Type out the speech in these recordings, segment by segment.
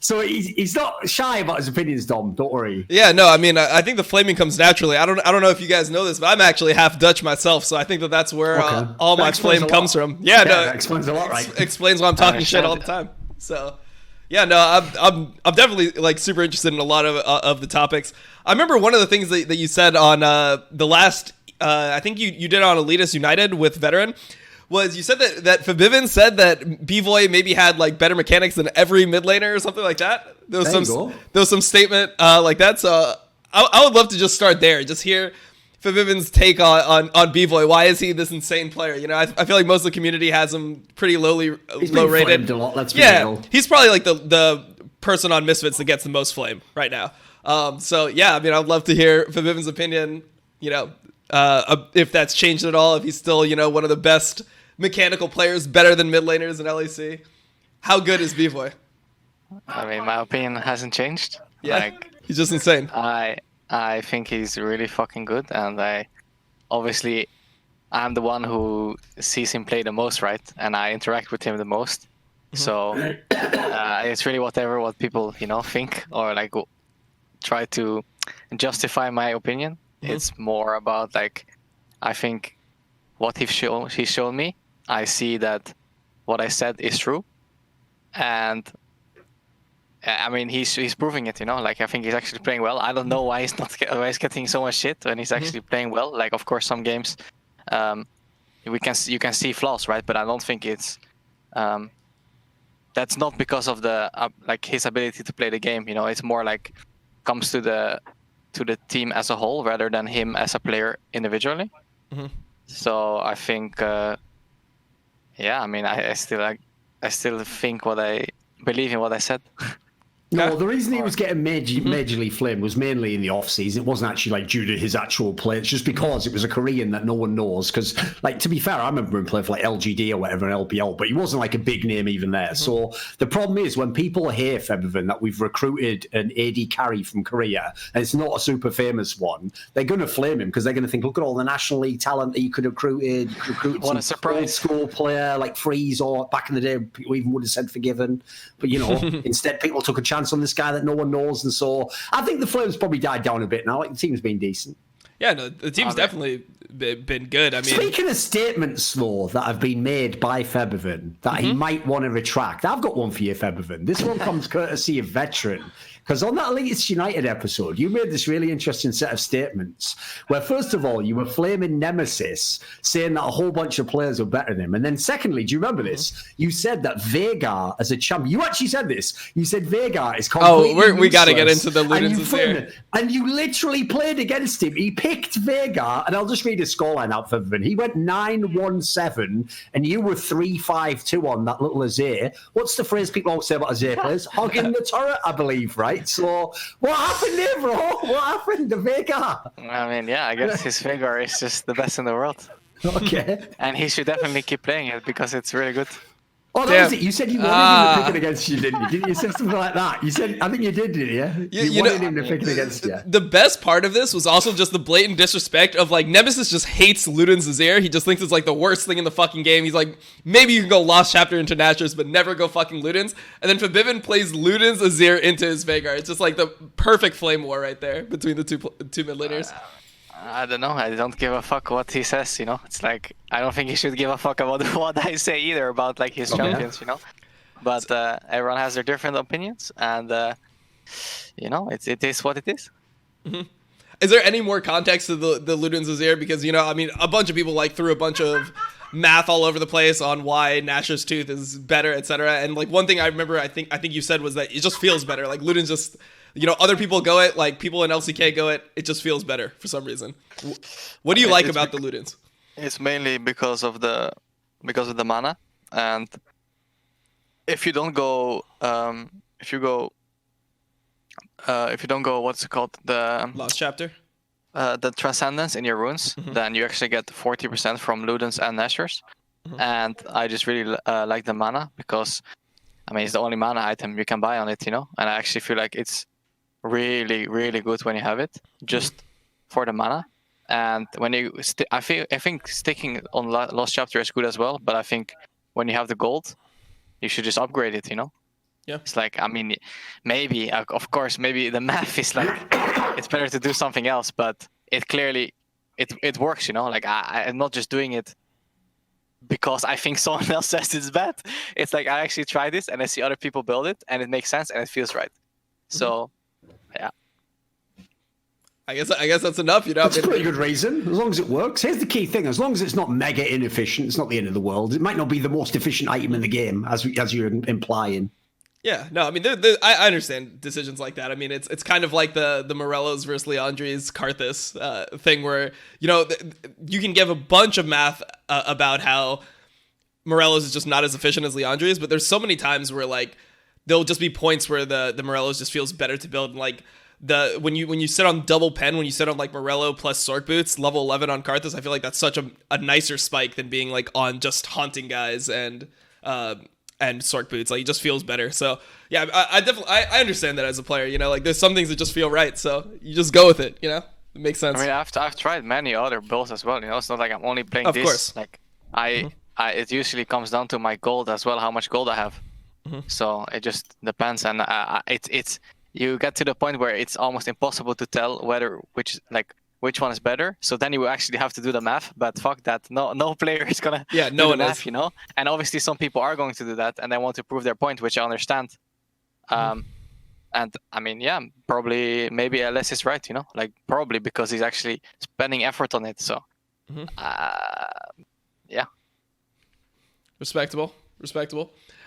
So he's not shy about his opinions, Dom. Don't worry. Yeah, no, I mean, I think the flaming comes naturally. I don't know if you guys know this, but I'm actually half Dutch myself, so I think that's where all my flame comes from. Yeah, no, that explains a lot, right? Explains why I'm talking shit all the time. So, yeah, no, I'm definitely like super interested in a lot of the topics. I remember one of the things that you said on the last, I think you did on Elitist United with Veteran. Was you said that Fabivin said that Bvoy maybe had like better mechanics than every mid laner or something like that? There was some statement like that. So I would love to just start there. Just hear Fabivin's take on Bvoy. Why is he this insane player? You know, I feel like most of the community has him pretty low rated. A lot, let's be real. He's probably like the person on Misfits that gets the most flame right now. So yeah, I mean, I'd love to hear Fabivin's opinion. You know, if that's changed at all. If he's still one of the best mechanical players, better than mid laners in LEC. How good is Bvoy? I mean, my opinion hasn't changed. Yeah, like, he's just insane. I think he's really fucking good, and I'm the one who sees him play the most, right? And I interact with him the most. So it's really what people think or like try to justify my opinion. It's more about like, I think what he's shown me. I see that what I said is true, and I mean he's proving it. Like I think he's actually playing well. I don't know why he's getting so much shit when he's actually playing well. Like of course some games, you can see flaws, right? But I don't think it's that's not because of the like his ability to play the game. It's more like comes to the team as a whole rather than him as a player individually. So I think, I mean, I still think I believe in what I said. No, the reason he was getting majorly flamed was mainly in the off-season. It wasn't actually like due to his actual play. It's just because it was a Korean that no one knows. Because, like, to be fair, I remember him playing for like LGD or whatever in LPL, but he wasn't like a big name even there. So the problem is when people hear Febivin that we've recruited an AD carry from Korea and it's not a super famous one, they're going to flame him because they're going to think, look at all the National League talent that he could have recruited what a surprise. Old school player like Freeze, or back in the day, people even would have said Forgiven. But, instead people took a chance on this guy that no one knows, and so I think the flame's probably died down a bit now. Like the team's been decent. Yeah, no, the team's definitely been good. I mean, speaking of statements though that have been made by Febivin that he might want to retract, I've got one for you, Febivin. This one comes courtesy of Veteran. Because on that Elitist United episode, you made this really interesting set of statements where, first of all, you were flaming Nemesis, saying that a whole bunch of players were better than him. And then secondly, do you remember this? You said that Veigar as a champion, you actually said this. You said Veigar is completely we got to get into the Ludens here. And you literally played against him. He picked Veigar, and I'll just read his scoreline out for him. He went 9-1-7, and you were 3-5-2 on that little Azir. What's the phrase people always say about Azir players? Hogging the turret, I believe, right? So what happened there, bro? What happened to Veigar? I mean, yeah, I guess his Veigar is just the best in the world. Okay. And he should definitely keep playing it because it's really good. Oh, that was it. You said you wanted him to pick it against you, didn't you? Didn't you say something like that? You said, I think you did you? You wanted him to pick it against you. The best part of this was also just the blatant disrespect of like Nemesis just hates Ludens Azir. He just thinks it's like the worst thing in the fucking game. He's like, maybe you can go Lost Chapter into Naturals, but never go fucking Ludens. And then Fabivin plays Ludens Azir into his Veigar. It's just like the perfect flame war right there between the two mid laners. I don't know. I don't give a fuck what he says, It's like, I don't think he should give a fuck about what I say either about like his champions, But everyone has their different opinions, and it is what it is. Is there any more context to the Ludens Azir? Because I mean, a bunch of people like threw a bunch of math all over the place on why Nashor's Tooth is better, etc. And like one thing I remember, I think you said was that it just feels better. Like Ludens just. Other people go it, like people in LCK go it. It just feels better for some reason. What do you like about the Ludens? It's mainly because of the mana, and if you don't go, if you don't go, what's it called, the Lost Chapter, the Transcendence in your runes, then you actually get 40% from Ludens and Nashors, and I just really like the mana because, I mean, it's the only mana item you can buy on it, and I actually feel like it's really, really good when you have it, just for the mana. And when you, I think sticking on Lost Chapter is good as well. But I think when you have the gold, you should just upgrade it. Yeah. It's like, I mean, maybe, of course, maybe the math is like, it's better to do something else, but it clearly, it works, you know? Like, I'm not just doing it because I think someone else says it's bad. It's like, I actually try this and I see other people build it and it makes sense and it feels right. So, yeah. I guess that's enough, you know. That's a pretty good reason, as long as it works. Here's the key thing: as long as it's not mega inefficient, it's not the end of the world. It might not be the most efficient item in the game, as you're implying. Yeah, no, I mean, I understand decisions like that. I mean, it's kind of like the Morellos versus Leandri's kha'zix thing, where, you know, you can give a bunch of math about how Morellos is just not as efficient as Leandri's, but there's so many times where, like, there'll just be points where the Morellos just feels better to build, and, like, when you sit on double pen, when you sit on like Morello plus Sork Boots, level 11 on kha'zix, I feel like that's such a nicer spike than being like on just haunting guys and Sork Boots. Like, it just feels better. So yeah, I definitely understand that as a player. You know, like, there's some things that just feel right, so you just go with it. You know, it makes sense. I mean, I've tried many other builds as well. You know, it's not like I'm only playing of this. Course. Like it usually comes down to my gold as well, how much gold I have. So it just depends, and it's. You get to the point where it's almost impossible to tell which one is better. So then you actually have to do the math. But fuck that, no player is gonna do the math, you know. And obviously some people are going to do that and they want to prove their point, which I understand. And I mean, yeah, probably maybe LS is right, you know, like probably because he's actually spending effort on it. So, yeah, respectable.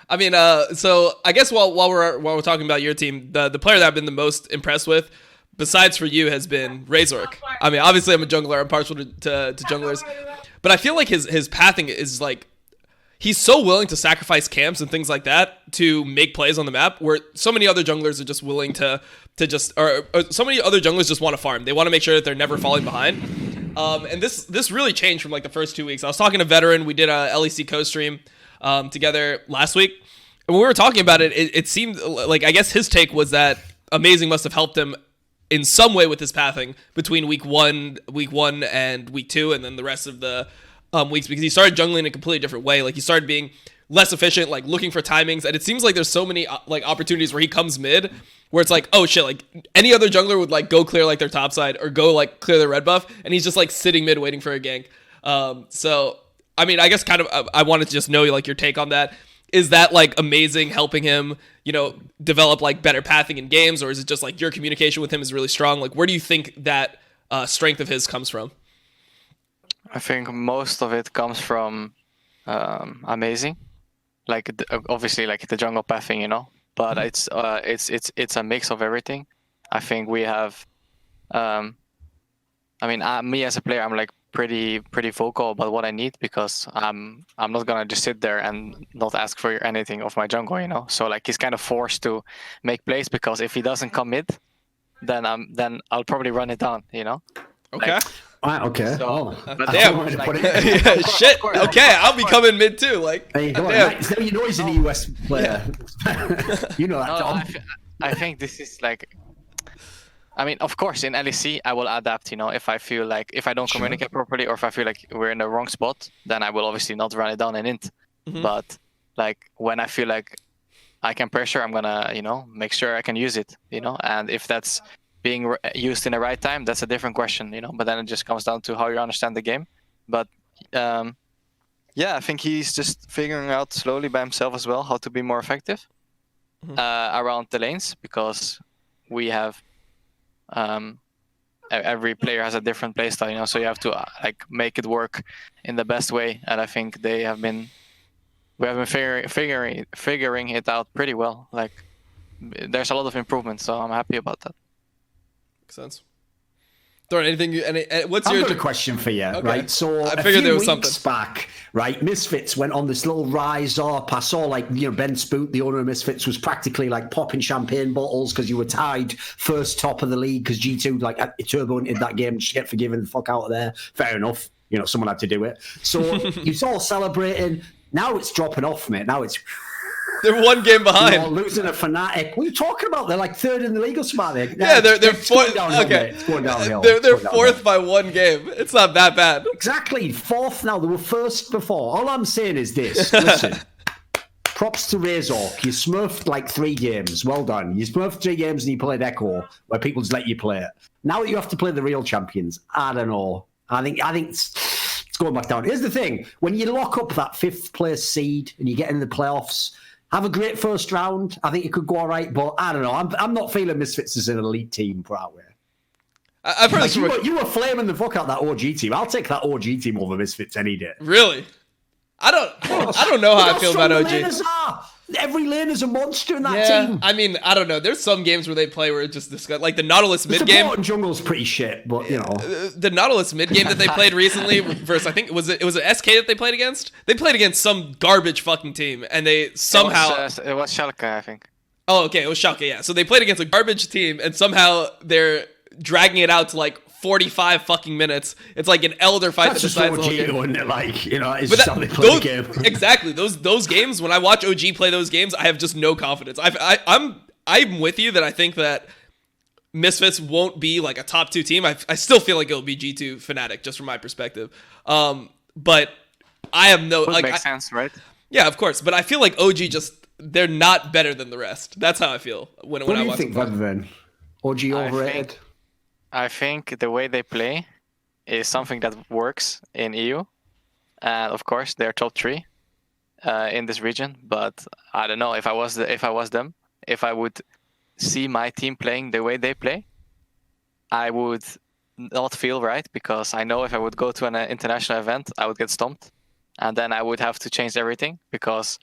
I mean, so I guess while we're talking about your team, the player that I've been the most impressed with, besides for you, has been Razork. I mean, obviously I'm a jungler, I'm partial to junglers, but I feel like his pathing is like, he's so willing to sacrifice camps and things like that to make plays on the map, where so many other junglers are just willing to just, or so many other junglers just want to farm. They want to make sure that they're never falling behind. And this really changed from like the first 2 weeks. I was talking to Veteran, we did a LEC co-stream together last week, and when we were talking about it, it seemed like, I guess his take was that Amazing must have helped him in some way with his pathing between week one and week 2, and then the rest of the weeks, because he started jungling in a completely different way. Like, he started being less efficient, like looking for timings, and it seems like there's so many like opportunities where he comes mid, where it's like, oh shit, like any other jungler would like go clear like their top side or go like clear their red buff, and he's just like sitting mid waiting for a gank. So I mean, I guess kind of I wanted to just know like your take on that. Is that like Amazing helping him, you know, develop like better pathing in games, or is it just like your communication with him is really strong? Like, where do you think that strength of his comes from? I think most of it comes from Amazing, like obviously like the jungle pathing, you know, but it's a mix of everything. I think we have, I mean, me as a player, I'm like pretty vocal about what I need, because I'm not gonna just sit there and not ask for anything of my jungle, you know. So like, he's kind of forced to make plays, because if he doesn't come mid, then I'll probably run it down, you know. Okay. Like, okay. So, but damn. Yeah, shit. Okay, I'll be coming mid too. Like, there you go. Right. So you know he's an US player. You know that, no, Tom. I think this is like, I mean, of course, in LEC, I will adapt, you know, if I feel like, if I don't communicate properly, or if I feel like we're in the wrong spot, then I will obviously not run it down and int. But like, when I feel like I can pressure, I'm gonna, you know, make sure I can use it, you know. And if that's being used in the right time, that's a different question, you know. But then it just comes down to how you understand the game. But yeah, I think he's just figuring out slowly by himself as well how to be more effective around the lanes, because we have every player has a different playstyle, you know, so you have to like make it work in the best way. And I think we have been figuring it out pretty well. Like, there's a lot of improvement, so I'm happy about that. Makes sense. Thorin, anything? What's I've your got a question for you, Okay. right? So I a figured few there was weeks something. back, right, Misfits went on this little rise up. I saw, like, you know, Ben Spoot, the owner of Misfits, was practically like popping champagne bottles because you were tied first top of the league because G2 like turbo into that game, just get forgiven the fuck out of there. Fair enough, you know, someone had to do it. So you all celebrating. Now it's dropping off, mate. Now it's They're one game behind. You know, losing a Fnatic. What are you talking about? They're like third in the league or something. Yeah, they're fourth. fourth. Okay, It's going downhill. They're fourth by one game. It's not that bad. Exactly, fourth now. They were first before. All I'm saying is this. Listen, props to Razork. You smurfed like 3 games. Well done. You smurfed 3 games and you played Echo, where people just let you play it. Now that you have to play the real champions, I don't know. I think it's going back down. Here's the thing: when you lock up that 5th place seed and you get into the playoffs, have a great first round. I think it could go all right, but I don't know. I'm not feeling Misfits as an elite team for that way. I've heard this. You were flaming the fuck out that OG team. I'll take that OG team over Misfits any day. Really? I don't know how I feel about OG. Every lane is a monster in that team. I mean, I don't know. There's some games where they play where it just disgust. Like the Nautilus mid game. The jungle's pretty shit, but you know. The Nautilus mid game that they played recently versus I think it was an SK that they played against. They played against some garbage fucking team, and they somehow it was Schalke, I think. Oh, okay, it was Schalke. Yeah, so they played against a garbage team, and somehow they're dragging it out to like 45 fucking minutes. It's like an elder fight that decides the whole game. Isn't it? Like, you know, it's but just how they play the game. Exactly. Those games, when I watch OG play those games, I have just no confidence. I'm with you that I think that Misfits won't be like a top 2 team. I still feel like it'll be G2 Fnatic, just from my perspective. But I have no like makes sense, right? Yeah, of course. But I feel like OG they're not better than the rest. That's how I feel when I watch them. What do you think, then? OG overrated? I think the way they play is something that works in EU. Of course, they're top 3 in this region. But I don't know if I was them, if I would see my team playing the way they play, I would not feel right, because I know if I would go to an international event, I would get stomped, and then I would have to change everything, because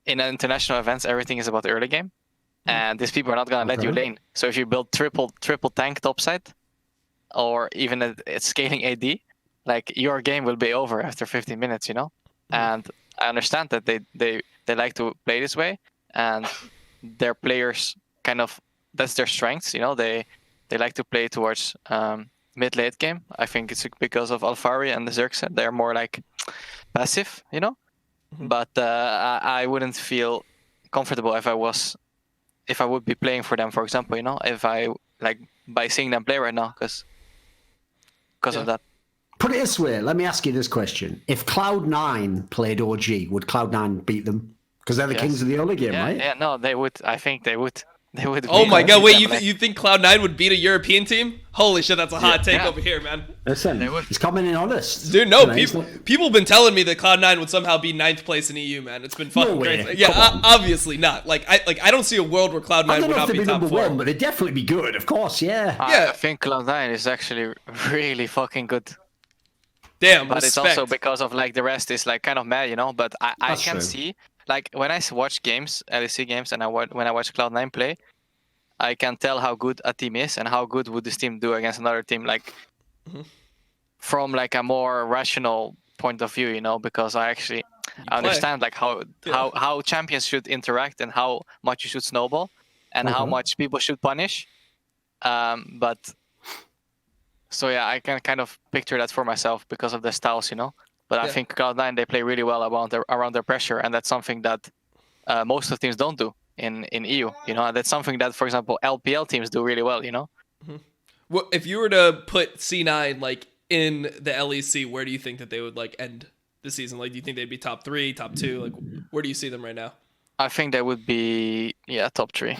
in an international events, everything is about the early game. And these people are not going to let you lane. So if you build triple tank topside, or even a scaling AD, like your game will be over after 15 minutes, you know? And I understand that they like to play this way, and their players kind of, that's their strengths, you know? They like to play towards mid-late game. I think it's because of Alfari and the Xerxes. They're more like passive, you know? But I wouldn't feel comfortable if I would be playing for them, for example, you know, if I like by seeing them play right now, because of that. Put it this way, let me ask you this question: if Cloud9 played OG, would Cloud9 beat them? Because they're the kings of the early game, right? Yeah, no, they would. I think they would. Oh my god! Wait, you think Cloud9 would beat a European team? Holy shit, that's a hot take over here, man. Listen, he's coming in honest, dude. No, people have been telling me that Cloud9 would somehow be 9th place in EU, man. It's been fucking crazy. Yeah, obviously not. Like I don't see a world where Cloud9 would not be top 4. One, but they'd definitely be good, of course. Yeah. I think Cloud9 is actually really fucking good. Damn, but respect. It's also because of like the rest is like kind of mad, you know. But I can see, like when I watch games, LEC games, and when I watch Cloud9 play, I can tell how good a team is and how good would this team do against another team, like from like a more rational point of view, you know, because I actually understand like how champions should interact and how much you should snowball and how much people should punish. But so yeah, I can kind of picture that for myself because of the styles, you know. But I think Cloud9, they play really well around their pressure, and that's something that most of the teams don't do in EU, you know. And that's something that, for example, LPL teams do really well, you know. Well, if you were to put C9 like in the LEC, where do you think that they would like end the season? Like, do you think they'd be top 3, top 2? Like, where do you see them right now? I think they would be top 3.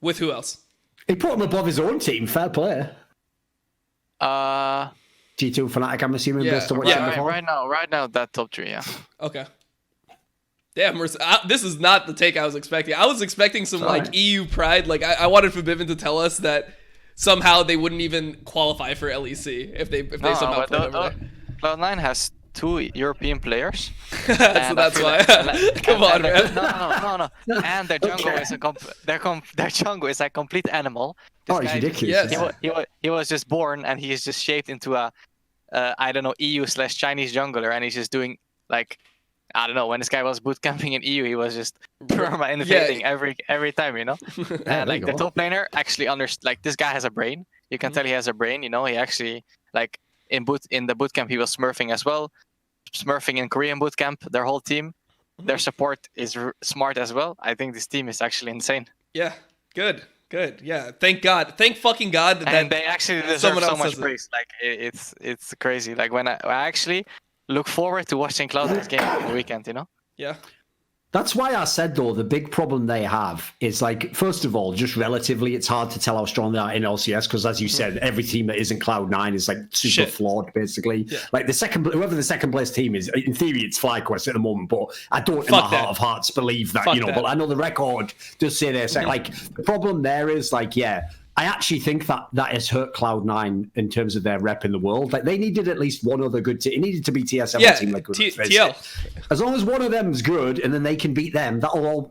With who else? He put him above his own team. Fair play. G2 Fnatic, I'm assuming. Based on what right now, that top 3, yeah. Okay. Damn, this is not the take I was expecting. I was expecting some like EU pride. Like I wanted Forbidden to tell us that somehow they wouldn't even qualify for LEC if they somehow played over there. Cloud9 has 2 European players. So that's why. Come on, man. No. And their jungle is a complete animal. This he's ridiculous. Yes. He was just born and he is just shaped into a I don't know, EU/Chinese jungler, and he's just doing like, I don't know, when this guy was bootcamping in EU, he was just perma-innovating every time, you know? And like the top laner actually like this guy has a brain. You can tell he has a brain, you know? He actually, like in the bootcamp, he was smurfing as well. Smurfing in Korean bootcamp, their whole team. Their support is smart as well. I think this team is actually insane. Yeah, good. Yeah, thank God. Thank fucking God that they actually deserve so much praise. Like it's crazy. Like when I actually look forward to watching Cloud9's game on the weekend, you know? Yeah. That's why I said, though, the big problem they have is, like, first of all, just relatively, it's hard to tell how strong they are in LCS because, as you said, every team that isn't Cloud9 is, like, super flawed, basically. Yeah. Like, whoever the second place team is, in theory, it's FlyQuest at the moment, but I don't, in my heart of hearts, believe that, but I know the record does say they're second. Like, the problem there is, like, I actually think that has hurt Cloud9 in terms of their rep in the world. Like, they needed at least one other good team. It needed to be TSM team like good. TL. As long as one of them's good and then they can beat them,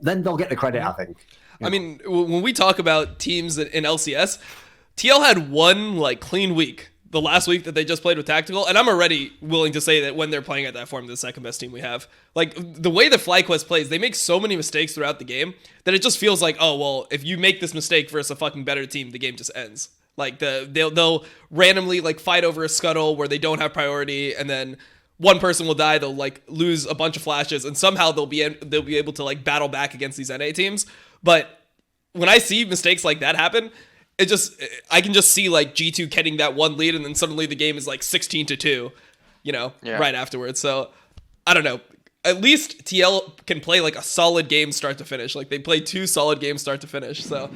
then they'll get the credit, I think. I mean, when we talk about teams in LCS, TL had one like clean week. The last week that they just played with Tactical, and I'm already willing to say that when they're playing at that form, they're the second best team we have. Like, the way that FlyQuest plays, they make so many mistakes throughout the game that it just feels like, oh, well, if you make this mistake versus a fucking better team, the game just ends. Like, they'll randomly, like, fight over a scuttle where they don't have priority, and then one person will die, they'll, like, lose a bunch of flashes, and somehow they'll be able to, like, battle back against these NA teams. But when I see mistakes like that happen, I can just see like G2 getting that one lead and then suddenly the game is like 16-2, right afterwards. So I don't know. At least TL can play like a solid game start to finish. Like they play 2 solid games start to finish. So,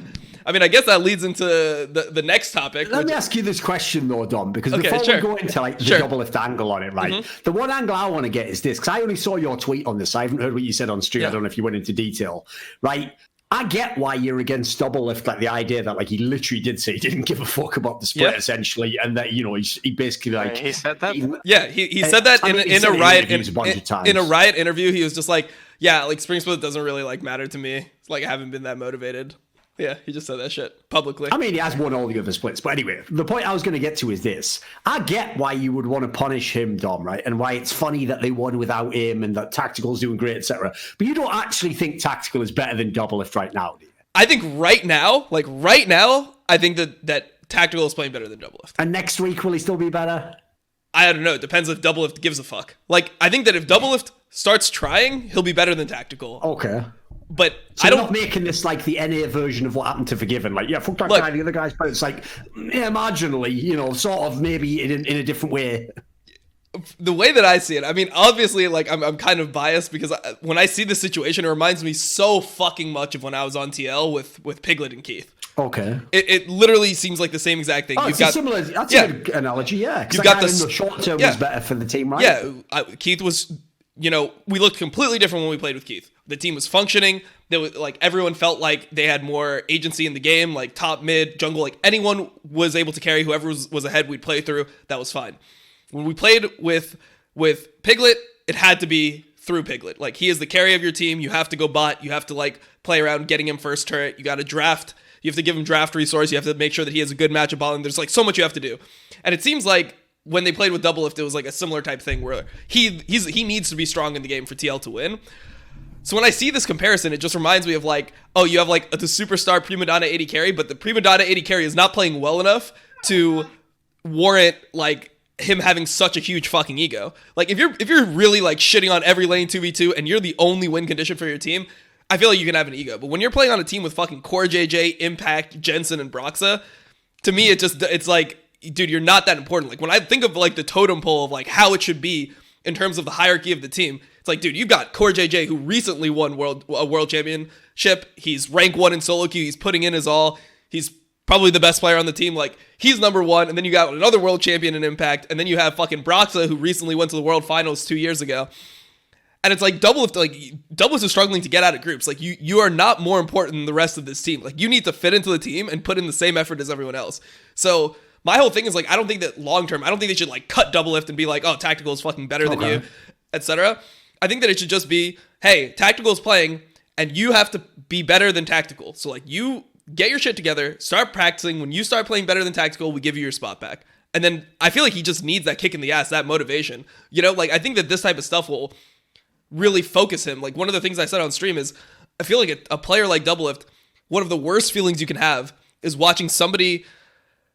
I mean, I guess that leads into the next topic. Let me ask you this question though, Dom, because before we go into like the double lift angle on it, right? The one angle I want to get is this, because I only saw your tweet on this. I haven't heard what you said on stream. I don't know if you went into detail, right? I get why you're against double lift, like the idea that like he literally did say he didn't give a fuck about the split essentially, and that he basically like he said that. He said that in a Riot interview. He was just like, like Spring Split doesn't really like matter to me. It's like I haven't been that motivated. Yeah, he just said that shit publicly. I mean, he has won all the other splits. But anyway, the point I was going to get to is this. I get why you would want to punish him, Dom, right? And why it's funny that they won without him and that Tactical's doing great, etc. But you don't actually think Tactical is better than Doublelift right now, do you? I think right now, I think that Tactical is playing better than Doublelift. And next week, will he still be better? I don't know. It depends if Doublelift gives a fuck. Like, I think that if Doublelift starts trying, he'll be better than Tactical. Okay. But so I don't not making this like the NA version of what happened to Forgiven. Like, fuck that guy, the other guy's better. It's like, marginally, sort of maybe in a different way. The way that I see it, I mean, obviously, like, I'm kind of biased because when I see the situation, it reminds me so fucking much of when I was on TL with Piglet and Keith. Okay. It literally seems like the same exact thing. That's a good analogy, yeah. You've got the short term was better for the team, right? Yeah, Keith was, we looked completely different when we played with Keith. The team was functioning. There was like everyone felt like they had more agency in the game, like top, mid, jungle, like anyone was able to carry whoever was ahead. We'd play through. That was fine. When we played with Piglet, it had to be through Piglet. Like he is the carry of your team. You have to go bot. You have to like play around getting him first turret. You got to draft. You have to give him draft resource. You have to make sure that he has a good match of ball. And there's like so much you have to do. And it seems like when they played with Doublelift, it was like a similar type thing where he needs to be strong in the game for TL to win. So when I see this comparison, it just reminds me of like, oh, you have like the superstar prima donna AD carry, but the prima donna AD carry is not playing well enough to warrant like him having such a huge fucking ego. Like if you're really like shitting on every lane 2v2 and you're the only win condition for your team, I feel like you can have an ego. But when you're playing on a team with fucking Core JJ, Impact, Jensen, and Broxa, to me it's like, dude, you're not that important. Like when I think of like the totem pole of like how it should be in terms of the hierarchy of the team, it's like, dude, you've got Core JJ who recently won a world championship. He's rank 1 in solo queue. He's putting in his all. He's probably the best player on the team. Like he's number 1. And then you got another world champion in Impact. And then you have fucking Broxa who recently went to the world finals 2 years ago. And it's like Doublelift is struggling to get out of groups. Like you are not more important than the rest of this team. Like you need to fit into the team and put in the same effort as everyone else. So my whole thing is like, I don't think that long term, I don't think they should like cut Doublelift and be like, oh, Tactical is fucking better than you, etc. I think that it should just be, hey, Tactical is playing and you have to be better than Tactical. So like you get your shit together, start practicing. When you start playing better than Tactical, we give you your spot back. And then I feel like he just needs that kick in the ass, that motivation. Like I think that this type of stuff will really focus him. Like one of the things I said on stream is I feel like a player like Doublelift, one of the worst feelings you can have is watching somebody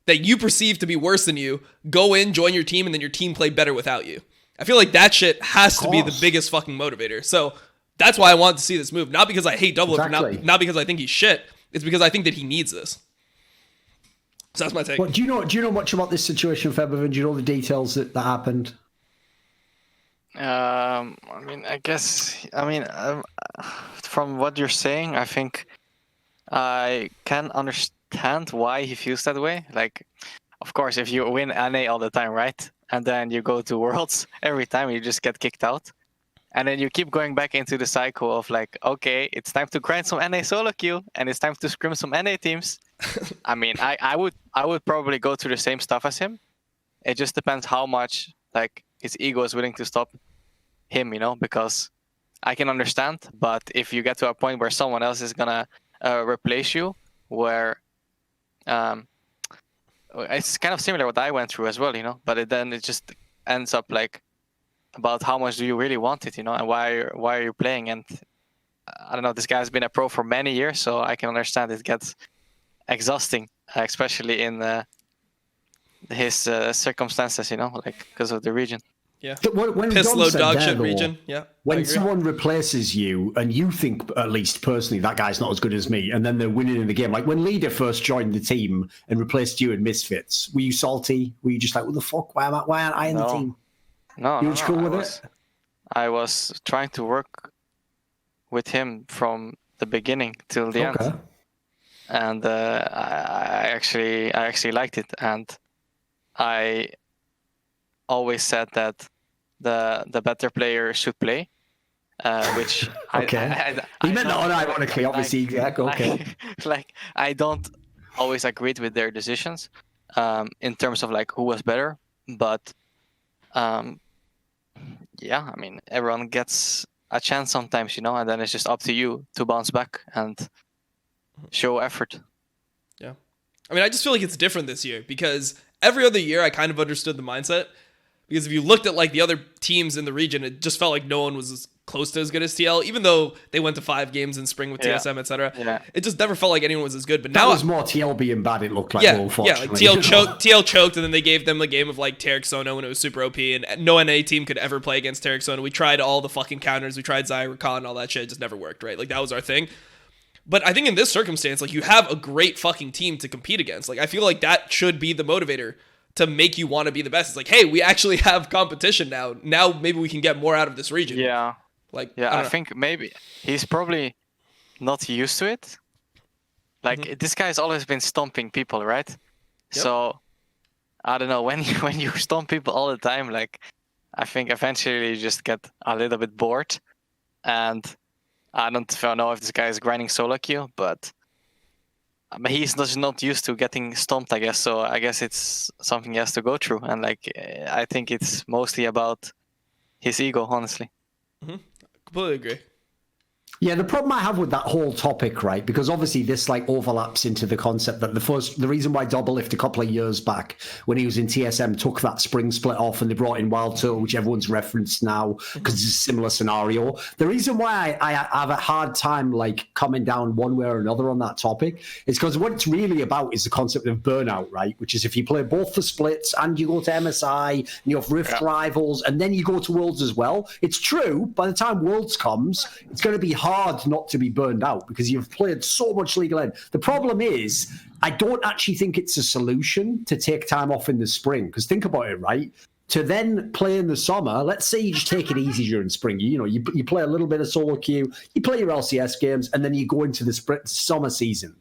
that you perceive to be worse than you go in, join your team, and then your team play better without you. I feel like that shit has to be the biggest fucking motivator. So that's why I want to see this move. Not because I hate Doublelift, not because I think he's shit. It's because I think that he needs this. So that's my take. Well, do you know much about this situation, Febvin? Do you know the details that happened? I mean, from what you're saying, I think I can understand why he feels that way. Like, of course, if you win NA all the time, right? And then you go to Worlds every time, you just get kicked out. And then you keep going back into the cycle of like, okay, it's time to grind some NA solo queue, and it's time to scrim some NA teams. I mean, I would probably go through the same stuff as him. It just depends how much like his ego is willing to stop him, because I can understand, but if you get to a point where someone else is gonna replace you, where it's kind of similar what I went through as well, but then it just ends up like about how much do you really want it, and why are you playing? And I don't know, this guy's been a pro for many years, so I can understand it gets exhausting, especially in his circumstances, like because of the region. Yeah. When Piss low dog there, shit though, region. Yeah. When someone replaces you and you think, at least personally, that guy's not as good as me, and then they're winning in the game. Like when Leader first joined the team and replaced you in Misfits, were you salty? Were you just like, what the fuck? Why aren't I in the team? No, you were cool with it? I was trying to work with him from the beginning till the end. And I actually liked it, and I always said that the better player should play, which okay. He meant that unironically, obviously. Okay. Like I don't always agree with their decisions in terms of like who was better, but yeah, I mean everyone gets a chance sometimes, and then it's just up to you to bounce back and show effort. Yeah. I mean, I just feel like it's different this year because every other year I kind of understood the mindset. Because if you looked at like the other teams in the region, it just felt like no one was as close to as good as TL, even though they went to 5 games in spring with TSM, etc. Yeah. It just never felt like anyone was as good. But that now was more TL being bad, it looked like, unfortunately. Like TL choked, and then they gave them a game of like Tarek Sono when it was super OP, and no NA team could ever play against Tarek Sono. We tried all the fucking counters, we tried Zyra Khan and all that shit, it just never worked, right? Like that was our thing. But I think in this circumstance, like you have a great fucking team to compete against. Like I feel like that should be the motivator to make you want to be the best. It's like, hey, we actually have competition now. Now maybe we can get more out of this region. Yeah. Like I think maybe he's probably not used to it. Like this guy's always been stomping people, right? Yep. So I don't know, when you stomp people all the time, like I think eventually you just get a little bit bored. And I don't know if this guy is grinding solo queue, but he's just not used to getting stomped, I guess. So I guess it's something he has to go through. And like, I think it's mostly about his ego, honestly. Completely agree. Yeah, the problem I have with that whole topic, right, because obviously this like overlaps into the concept that the reason why Doublelift a couple of years back when he was in TSM took that spring split off and they brought in Wild Turtle, which everyone's referenced now because it's a similar scenario. The reason why I have a hard time like coming down one way or another on that topic is because what it's really about is the concept of burnout, right, which is if you play both the splits and you go to MSI and you have Rift rivals and then you go to Worlds as well, it's true, by the time Worlds comes, it's going to be hard not to be burned out because you've played so much League of Legends. The problem is, I don't actually think it's a solution to take time off in the spring. Because think about it, right? To then play in the summer, let's say you just take it easy during spring. You play a little bit of solo queue, you play your LCS games, and then you go into the summer season.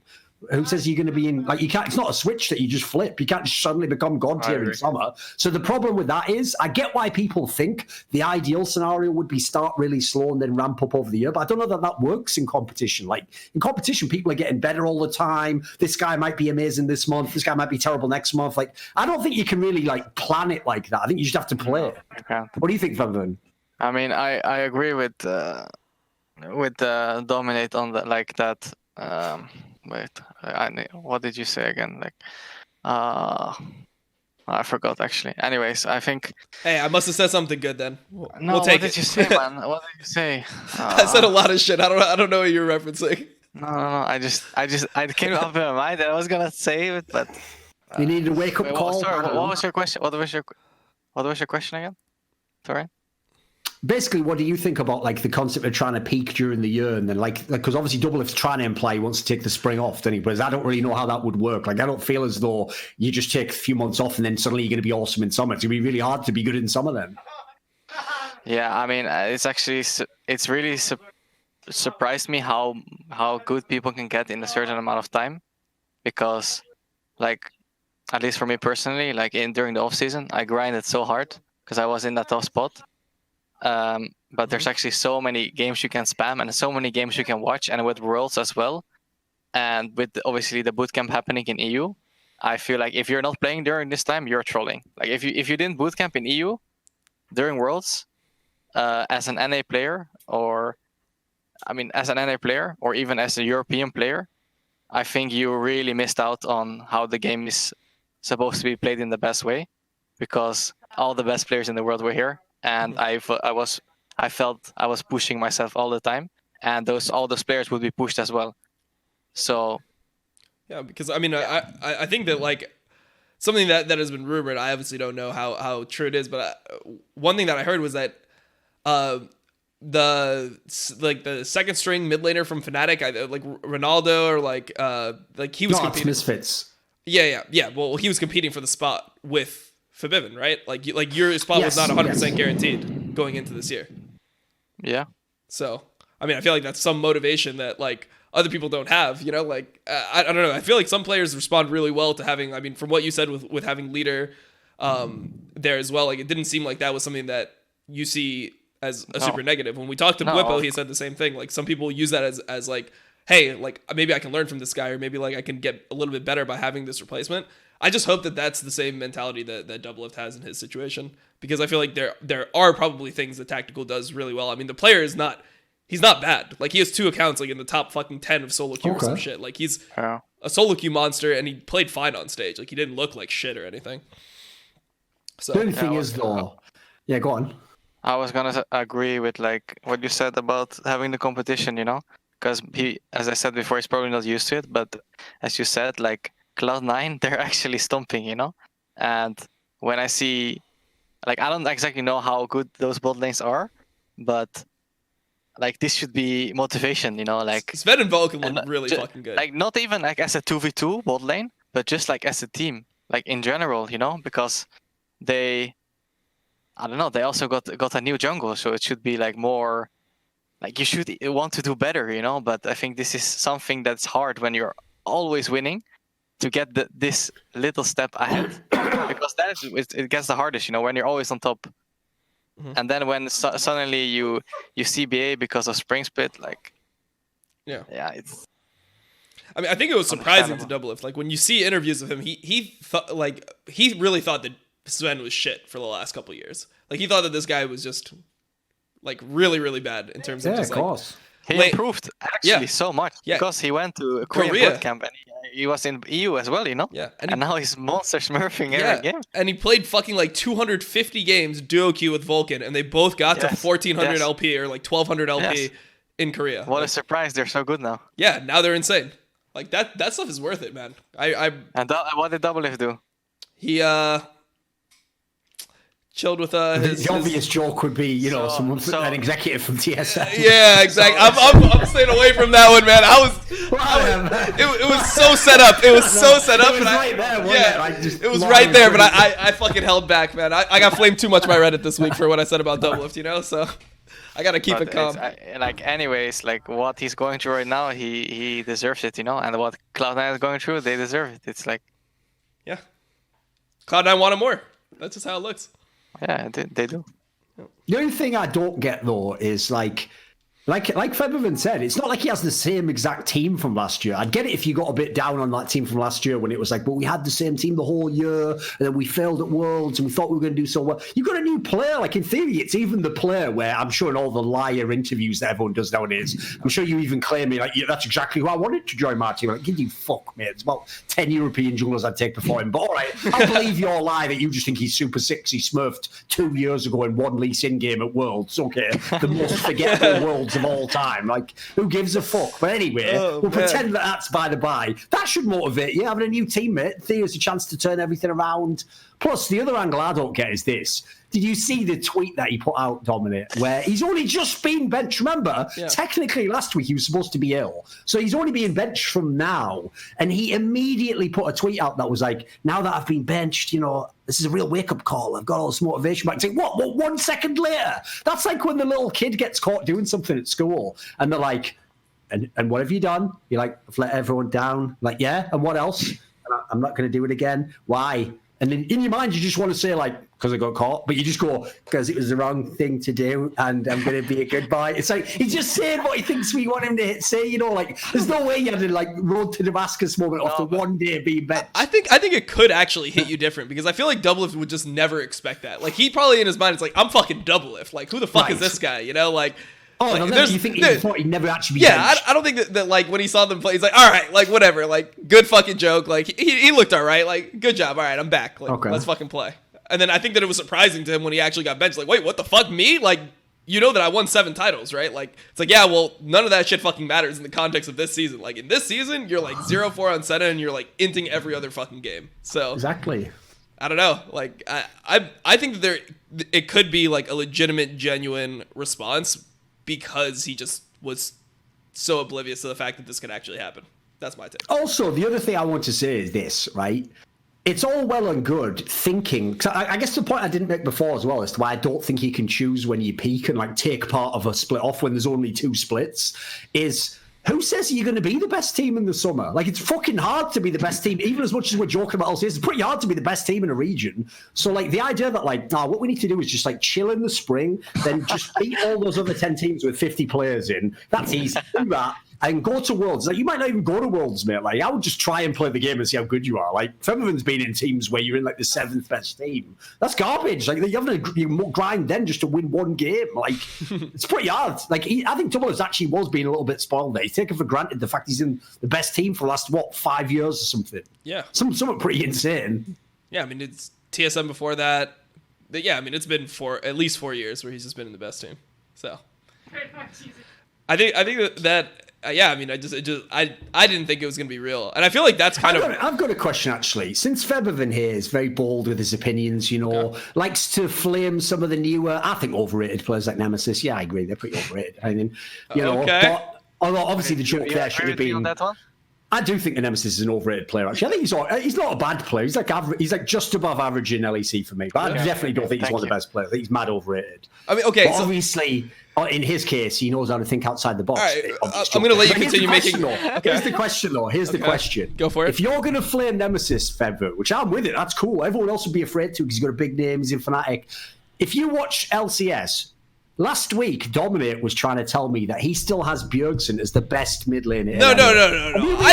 Who says you're going to be in, like, you can't, it's not a switch that you just flip. You can't just suddenly become God tier in summer. So the problem with that is, I get why people think the ideal scenario would be start really slow and then ramp up over the year, but I don't know that that works in competition. Like, in competition, people are getting better all the time. This guy might be amazing this month. This guy might be terrible next month. Like, I don't think you can really, like, plan it like that. I think you just have to play it. What do you think, Van? I mean, I agree with Dominate on that, like that. Wait, what did you say again? Like, I forgot actually. Anyways, I think. Hey, I must have said something good then. We'll take what did you say, man? What did you say? I said a lot of shit. I don't know what you're referencing. No. I came up in my mind that I was gonna say it, but you needed a wake up call. Sorry, what was your question? What was your question again? Sorry. Basically, what do you think about like the concept of trying to peak during the year and then like because obviously Doublelift's trying to imply he wants to take the spring off, doesn't he? But I don't really know how that would work. Like I don't feel as though you just take a few months off and then suddenly you're going to be awesome in summer. It's going to be really hard to be good in summer then. Yeah, I mean, it's actually it's really surprised me how good people can get in a certain amount of time, because like at least for me personally, like during the off season, I grinded so hard because I was in that tough spot. But there's actually so many games you can spam and so many games you can watch, and with Worlds as well, and with obviously the bootcamp happening in EU, I feel like if you're not playing during this time, you're trolling. Like if you didn't bootcamp in EU during Worlds, as an NA player, or as an NA player, or even as a European player, I think you really missed out on how the game is supposed to be played in the best way, because all the best players in the world were here, and I felt I was pushing myself all the time, and all those players would be pushed as well. So yeah, because I think that like something that has been rumored, I obviously don't know how true it is, but one thing that I heard was that the second string mid laner from Fnatic, like Ronaldo, or like he was competing. Misfits. Yeah. Well, he was competing for the spot with Forbidden, right? Like your spot was not 100% guaranteed going into this year. Yeah. So I feel like that's some motivation that like other people don't have. You know, like I don't know. I feel like some players respond really well to having. From what you said with having leader there as well, like it didn't seem like that was something that you see as a super negative. When we talked to Whippo, he said the same thing. Like some people use that as like, hey, like maybe I can learn from this guy, or maybe like I can get a little bit better by having this replacement. I just hope that that's the same mentality that Doublelift has in his situation, because I feel like there are probably things that Tactical does really well. The player is he's not bad. Like he has 2 accounts like in the top fucking 10 of solo queue or some shit. Like he's a solo queue monster, and he played fine on stage. Like he didn't look like shit or anything. So the only thing is though, yeah, go on. I was gonna agree with like what you said about having the competition, you know, because as I said before, he's probably not used to it. But as you said, like Cloud9, they're actually stomping, you know. And when I see, like, I don't exactly know how good those bot lanes are, but like this should be motivation, you know. Like Sven and Vulcan look really fucking good. Like not even like as a 2v2 bot lane, but just like as a team, like in general, you know, because they also got a new jungle, so it should be like more, like you should want to do better, you know. But I think this is something that's hard when you're always winning, to get this little step ahead, because it gets the hardest, you know, when you're always on top. And then when suddenly you CBA because of Spring Split, like it's. I think it was surprising to Doublelift. Like when you see interviews of him, he thought, like he really thought that Sven was shit for the last couple of years. Like he thought that this guy was just like really, really bad in terms of just of course. He improved actually so much because he went to a Korean bootcamp, and he was in EU as well, you know. Yeah, and now he's monster smurfing every game. And he played fucking like 250 games duo queue with Vulcan, and they both got to 1400 LP or like 1200 LP in Korea. What a surprise! They're so good now. Yeah, now they're insane. Like that stuff is worth it, man. And what did Doublelift do? He chilled with the obvious joke would be, you know, an executive from TSM. Yeah, exactly. I'm staying away from that one, man. It was so set up. It was so set up. It was right there. It was right there, but I fucking held back, man. I got flamed too much by Reddit this week for what I said about Doublelift, you know. So I gotta keep it calm. Anyways, like what he's going through right now, he deserves it, you know. And what Cloud9 is going through, they deserve it. It's like, yeah, Cloud9 wanted more. That's just how it looks. Yeah, they do. The only thing I don't get though is like Featherman said, it's not like he has the same exact team from last year. I'd get it if you got a bit down on that team from last year when it was like, but we had the same team the whole year, and then we failed at Worlds, and we thought we were going to do so well. You got a new player. Like in theory, it's even the player where I'm sure in all the liar interviews that everyone does nowadays, I'm sure you even claim me like, yeah, that's exactly who I wanted to join my team. Like, give you fuck, mate. It's about 10 European junglers I'd take before him. But all right, I'll believe your lie that you just think he's super sexy smurfed 2 years ago in one Lee Sin game at Worlds. Okay, the most forgettable Worlds of all time. Like, who gives a fuck? But anyway, we'll pretend that that's by the by. That should motivate you, having a new teammate. There's a chance to turn everything around. Plus, the other angle I don't get is this. did you see the tweet that he put out, Dominate, where he's only just been benched? Remember, technically last week he was supposed to be ill. So he's only being benched from now. And he immediately put a tweet out that was like, now that I've been benched, you know, this is a real wake-up call. I've got all this motivation back. It's like, what? 1 second later? That's like when the little kid gets caught doing something at school and they're like, and what have you done? You're like, I've let everyone down. Like, yeah, and what else? And I'm not going to do it again. Why? And then in your mind, you just want to say, like, because I got caught. But you just go, because it was the wrong thing to do, and I'm going to be a good boy. It's like, he's just saying what he thinks we want him to say, you know? Like, there's no way you had a, like, road to Damascus moment after one day being benched. I think it could actually hit you different, because I feel like Doublelift would just never expect that. Like, he probably in his mind, it's like, I'm fucking Doublelift. Like, who the fuck is this guy, you know? Like... Oh, like, no, you think he thought he'd never actually be benched. I don't think that, like, when he saw them play, he's like, all right, like, whatever, like, good fucking joke. Like, he looked all right. Like, good job. All right, I'm back. Like, let's fucking play. And then I think that it was surprising to him when he actually got benched. Like, wait, what the fuck, me? Like, you know that I won 7 titles, right? Like, it's like, yeah, well, none of that shit fucking matters in the context of this season. Like, in this season, you're like 0-4 on Senna, and you're like inting every other fucking game. So exactly. I don't know. Like, I think that it could be like a legitimate, genuine response, because he just was so oblivious to the fact that this could actually happen. That's my take. Also, the other thing I want to say is this, right? It's all well and good thinking. I guess the point I didn't make before as well is why I don't think you can choose when you peak and like take part of a split off when there's only 2 splits is... Who says you're going to be the best team in the summer? Like, it's fucking hard to be the best team, even as much as we're joking about LCS. It's pretty hard to be the best team in a region. So, like, the idea that, like, what we need to do is just, like, chill in the spring, then just beat all those other 10 teams with 50 players in. That's easy. Do that. And go to Worlds. Like, you might not even go to Worlds, mate. Like, I would just try and play the game and see how good you are. Like, Featherman's been in teams where you're in, like, the 7th best team. That's garbage. Like, you have to grind then just to win 1 game. Like, it's pretty hard. Like, I think Doublelift actually was being a little bit spoiled there. He's taken for granted the fact he's in the best team for the last, 5 years or something. Yeah. Something pretty insane. Yeah, I mean, it's TSM before that. Yeah, I mean, it's been at least 4 years where he's just been in the best team. So, I think that yeah, I mean, I didn't think it was going to be real. And I feel like that's kind of... I've got a question, actually. Since Featherman here is very bold with his opinions, you know, likes to flame some of the newer, I think, overrated players like Nemesis. Yeah, I agree. They're pretty overrated. I mean, you know, but although obviously the joke there should have been... on that one? I do think the Nemesis is an overrated player, actually. I think he's not a bad player. He's like he's like just above average in LEC for me. But I definitely don't think he's one of the best players. I think he's mad overrated. I mean, okay. But obviously, in his case, he knows how to think outside the box. All right, I'm going to let you continue making... Here's the question, though. Here's the question. Go for it. If you're going to flame Nemesis, Feather, which I'm with it, that's cool. Everyone else would be afraid to because he's got a big name. He's in Fnatic. If you watch LCS... Last week, Dominate was trying to tell me that he still has Bjergsen as the best mid laner. No. I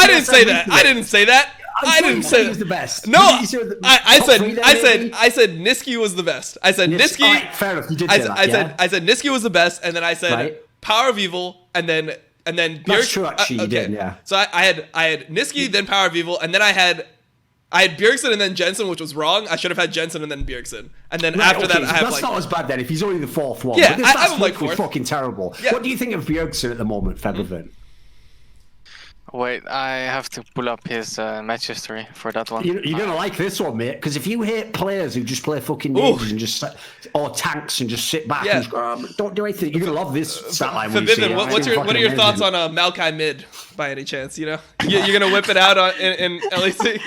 didn't say that. I didn't say that. I didn't say he was the best. No, I said Niski was the best. I said Niski. Right, fair enough. You did say that. I said Niski was the best, and then I said Power of Evil, and then Bjergsen. That's true, actually. You did, yeah. So I had Niski, then Power of Evil, and then I had Bjergsen and then Jensen, which was wrong. I should have had Jensen and then Bjergsen. And then after that, I have that's not as bad then if he's only the 4th one. Yeah, but I have him like 4th. Fucking terrible. Yeah. What do you think of Bjergsen at the moment, Featherman? Wait, I have to pull up his match history for that one. You're going to like this one, mate, because if you hate players who just play fucking ninjas and just, or tanks and just sit back and just go, don't do anything, you're going to love this stat line. What are your thoughts on Maokai mid, by any chance? You know, you're going to whip it out in LEC?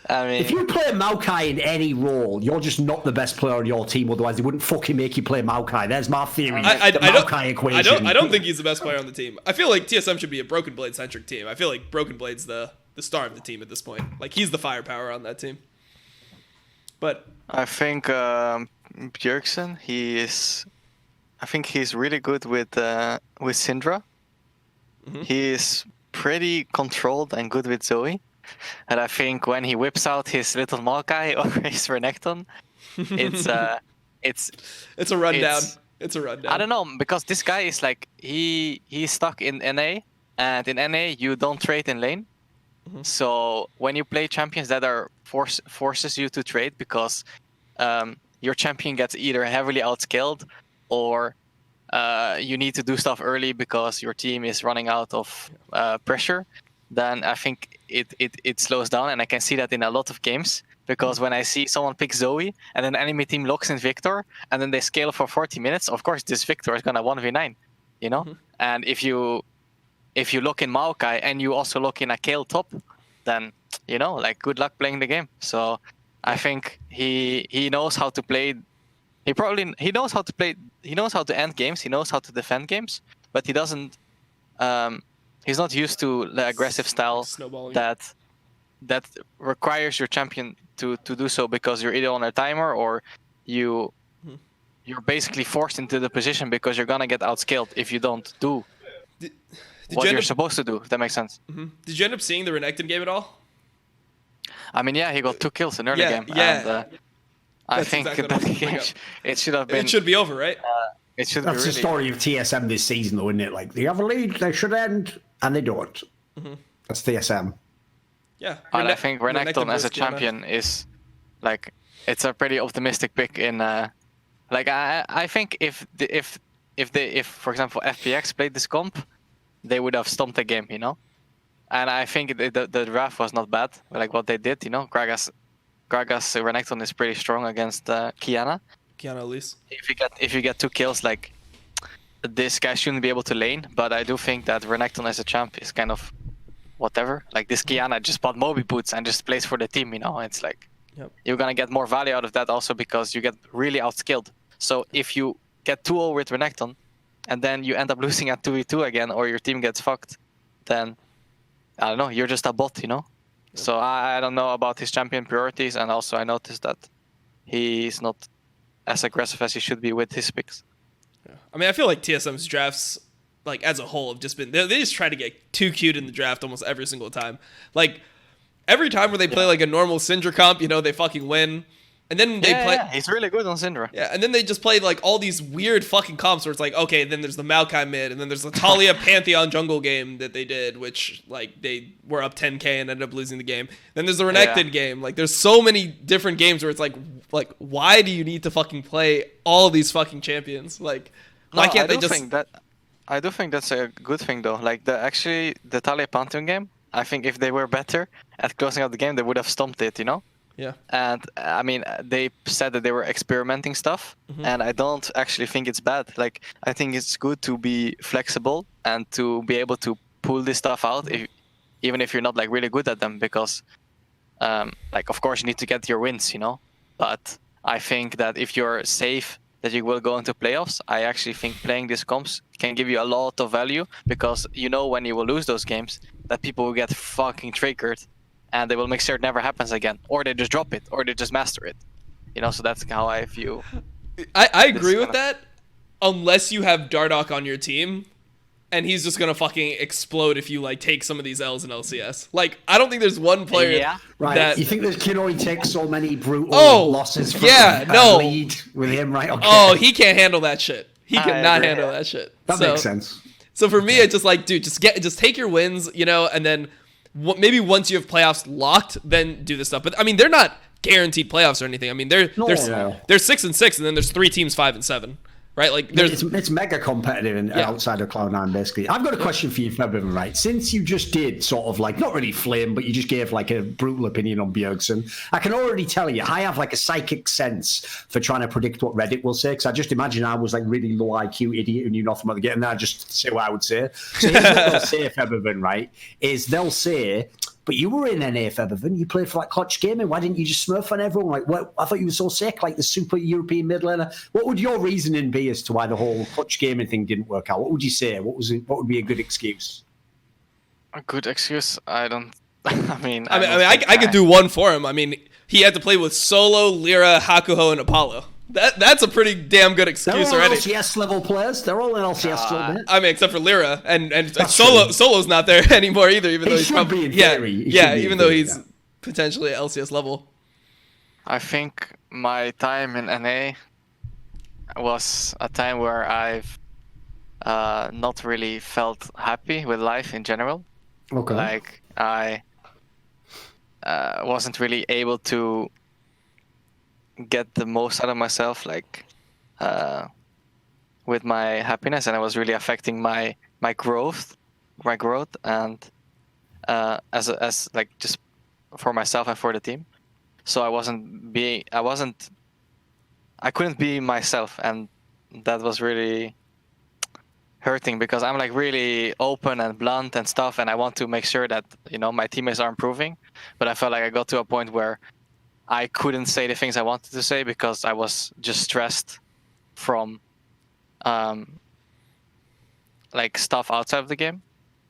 I mean, if you play Maokai in any role, you're just not the best player on your team. Otherwise, they wouldn't fucking make you play Maokai. There's my theory. Maokai equation. I don't think he's the best player on the team. I feel like TSM should be a Broken Blade centric team. I feel like Broken Blade's the star of the team at this point. Like, he's the firepower on that team. But I think Bjergsen, I think he's really good with Syndra. Mm-hmm. He is pretty controlled and good with Zoe. And I think when he whips out his little Maokai or his Renekton, it's a rundown. It's a rundown. I don't know, because this guy is like he's stuck in NA, and in NA you don't trade in lane. Mm-hmm. So when you play champions that are forces you to trade because your champion gets either heavily outscaled or you need to do stuff early because your team is running out of pressure, then I think it slows down, and I can see that in a lot of games because when I see someone pick Zoe and then enemy team locks in Victor and then they scale for 40 minutes, of course this Victor is gonna 1v9, you know. And if you lock in Maokai and you also lock in a Kale top, then you know, like, good luck playing the game. So I think he knows how to play. He knows how to play. He knows how to end games. He knows how to defend games, but he doesn't. He's not used to the aggressive style that requires your champion to do so, because you're either on a timer or you're basically forced into the position because you're gonna get outscaled if you don't do what you're supposed to do. If that makes sense. Did you end up seeing the Renekton game at all? I mean, yeah, he got 2 kills in early game. Yeah. And, I think exactly that game, it should have been. It should be over, right? It should. That's be the story of TSM this season, though, isn't it? Like, they have a lead, they should end, and they don't. That's TSM. Yeah. And I think Renekton as a champion is, like, it's a pretty optimistic pick in. Like, I think if for example FPX played this comp, they would have stomped the game, you know. And I think the draft was not bad, like what they did, you know. Gragas Renekton is pretty strong against Kiana. Kiana Elise. If you get 2 kills, like, this guy shouldn't be able to lane. But I do think that Renekton as a champ is kind of whatever. Like, this Kiana just bought Moby boots and just plays for the team, you know. It's like you're gonna get more value out of that also because you get really outskilled. So if you get 2-0 with Renekton and then you end up losing at 2v2 again, or your team gets fucked, then I don't know, you're just a bot, you know. So I don't know about his champion priorities, and also I noticed that he's not as aggressive as he should be with his picks. Yeah. I mean, I feel like TSM's drafts, like, as a whole, have just been they just try to get too cute in the draft almost every single time. Like, every time where they play like a normal Syndra comp, you know, they fucking win. And then they play. Yeah, he's really good on Syndra. Yeah, and then they just play like all these weird fucking comps where it's like, okay, then there's the Maokai mid, and then there's the Talia Pantheon jungle game that they did, which, like, they were up 10k and ended up losing the game. Then there's the Renekton game. Like, there's so many different games where it's like, why do you need to fucking play all these fucking champions? Like, why can't they just? I do think that's a good thing though. Like, the Talia Pantheon game, I think if they were better at closing out the game, they would have stomped it, you know. Yeah. And I mean, they said that they were experimenting stuff, and I don't actually think it's bad. Like, I think it's good to be flexible and to be able to pull this stuff out, even if you're not, like, really good at them, because, like, of course you need to get your wins, you know. But I think that if you're safe that you will go into playoffs, I actually think playing these comps can give you a lot of value, because you know when you will lose those games that people will get fucking triggered. And they will make sure it never happens again, or they just drop it, or they just master it, you know. So that's how I view. I agree with that, unless you have Dardoch on your team, and he's just gonna fucking explode if you, like, take some of these L's in LCS. Like, I don't think there's one player right. that You think that can only take so many brutal losses from lead with him, right? Okay. Oh, he can't handle that shit. He cannot handle that shit. That makes sense. So for me, it's just like, dude, just take your wins, you know, and then maybe once you have playoffs locked, then do this stuff. But I mean, they're not guaranteed playoffs or anything. I mean, they're 6-6, and then there's 3 teams 5-7, right? Like, it's mega competitive outside of Cloud9, basically. I've got a question for you, Febin, right? Since you just did sort of, like, not really flame, but you just gave, like, a brutal opinion on Bjergsen, I can already tell you, I have, like, a psychic sense for trying to predict what Reddit will say, because I just imagine I was, like, really low IQ idiot who knew nothing about the game, and I just say what I would say. So here's what they'll say, Febin, right, is they'll say, but you were in NA, Febin. You played for, like, Clutch Gaming. Why didn't you just smurf on everyone? Like, what? I thought you were so sick, like the super European mid laner. What would your reasoning be as to why the whole Clutch Gaming thing didn't work out? What would you say? What would be a good excuse? A good excuse? I don't. I could do one for him. I mean, he had to play with Solo, Lyra, Hakuho, and Apollo. That's a pretty damn good excuse already. They're all LCS level players. They're all in LCS level. I mean, except for Lyra, and Solo's not there anymore either. Even though he's probably in theory. Even though he's potentially at LCS level. I think my time in NA was a time where I've not really felt happy with life in general. Okay. Like, I wasn't really able to get the most out of myself, like, with my happiness, and it was really affecting my growth, and as like just for myself and for the team. so I couldn't be myself, and that was really hurting because I'm like really open and blunt and stuff, and I want to make sure that my teammates are improving, but I felt like I got to a point where I couldn't say the things I wanted to say because I was just stressed from like stuff outside of the game.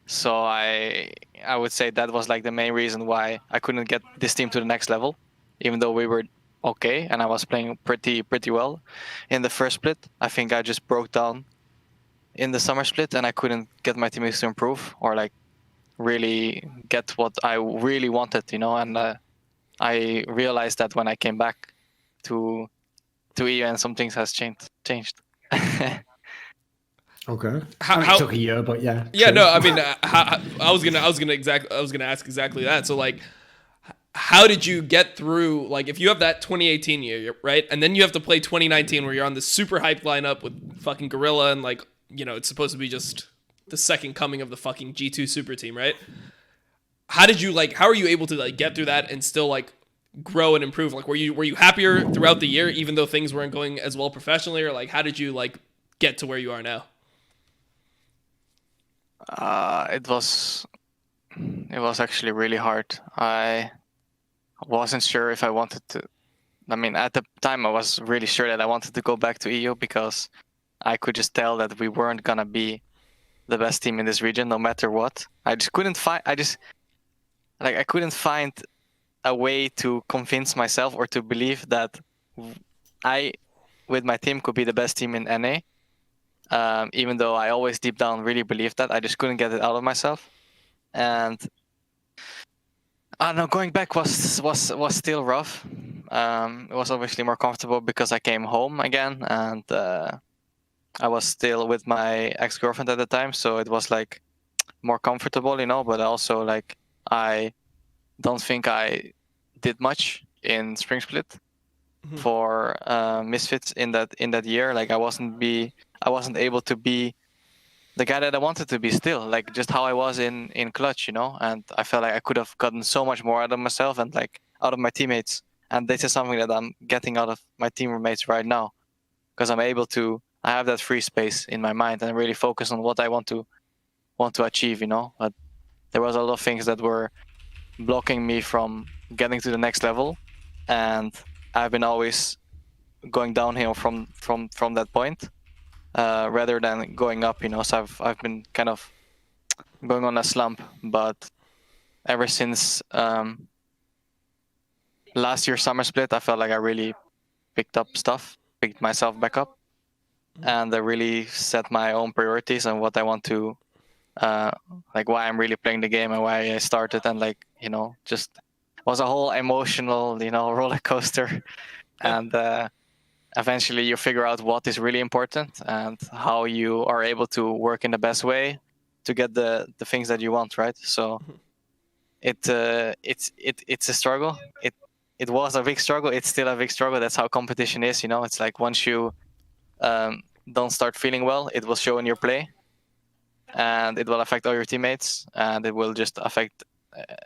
So I would say that was like the main reason why I couldn't get this team to the next level, even though we were okay and I was playing pretty well in the first split. I think I just broke down in the summer split and I couldn't get my teammates to improve or like really get what I really wanted, and I realized that when I came back to EU and some things has changed. Okay. How it took a year, but yeah. Yeah, true. no, I mean, I was gonna ask exactly that. So like, how did you get through? Like, if you have that 2018 year, right, and then you have to play 2019, where you're on this super hyped lineup with fucking Gorilla, and like, it's supposed to be just the second coming of the fucking G2 super team, right? How are you able to like get through that and still like grow and improve? Like, were you happier throughout the year, even though things weren't going as well professionally, or like, how did you like get to where you are now? It was actually really hard. I wasn't sure if I wanted to. I mean, at the time, I was really sure that I wanted to go back to EU because I could just tell that we weren't gonna be the best team in this region, no matter what. I couldn't find a way to convince myself or to believe that I, with my team, could be the best team in NA. Even though I always deep down really believed that, I just couldn't get it out of myself. And I don't know, going back was still rough. It was obviously more comfortable because I came home again, and I was still with my ex-girlfriend at the time, so it was like more comfortable, but also like I don't think I did much in Spring Split for Misfits in that year. Like I wasn't able to be the guy that I wanted to be still, like just how I was in Clutch, and I felt like I could have gotten so much more out of myself and like out of my teammates. And this is something that I'm getting out of my teammates right now, because I have that free space in my mind and really focus on what I want to achieve, But there was a lot of things that were blocking me from getting to the next level, and I've been always going downhill from that point. Rather than going up, So I've been kind of going on a slump. But ever since last year's summer split, I felt like I really picked myself back up, and I really set my own priorities and what I want to, like why I'm really playing the game and why I started, and like just was a whole emotional roller coaster, and. Eventually you figure out what is really important and how you are able to work in the best way to get the things that you want, right? So it's a struggle. It was a big struggle. It's still a big struggle. That's how competition is, It's like once you don't start feeling well, it will show in your play, and it will affect all your teammates, and it will just affect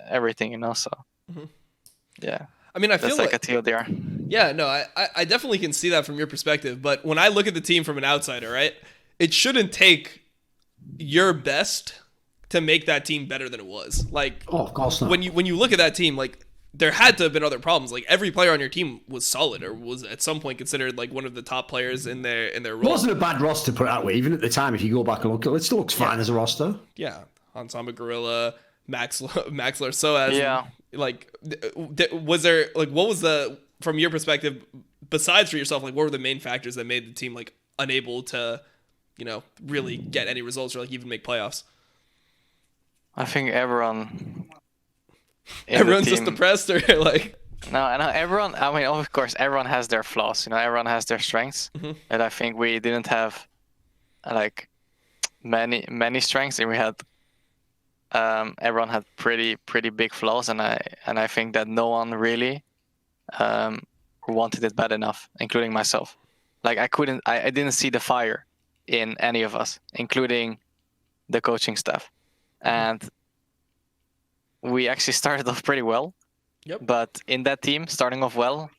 everything, So yeah. I mean, I feel that's like a TLDR. Yeah, no, I definitely can see that from your perspective. But when I look at the team from an outsider, right, it shouldn't take your best to make that team better than it was. Like, of course not. When you look at that team, like there had to have been other problems. Like every player on your team was solid or was at some point considered like one of the top players in their role. It wasn't a bad roster, put it that way. Even at the time, if you go back and look, it still looks fine as a roster. Yeah, Hansama, Gorilla, Maxler, Soaz. Yeah. Like, was there like what was the from your perspective, besides for yourself, like what were the main factors that made the team like unable to, really get any results or like even make playoffs? I think everyone's just depressed or like. No, everyone. I mean, of course, everyone has their flaws. Everyone has their strengths, and I think we didn't have like many strengths, and we had. Everyone had pretty big flaws, and I think that no one really wanted it bad enough, including myself. Like I didn't see the fire in any of us, including the coaching staff. And we actually started off pretty well, Yep. But in that team, starting off well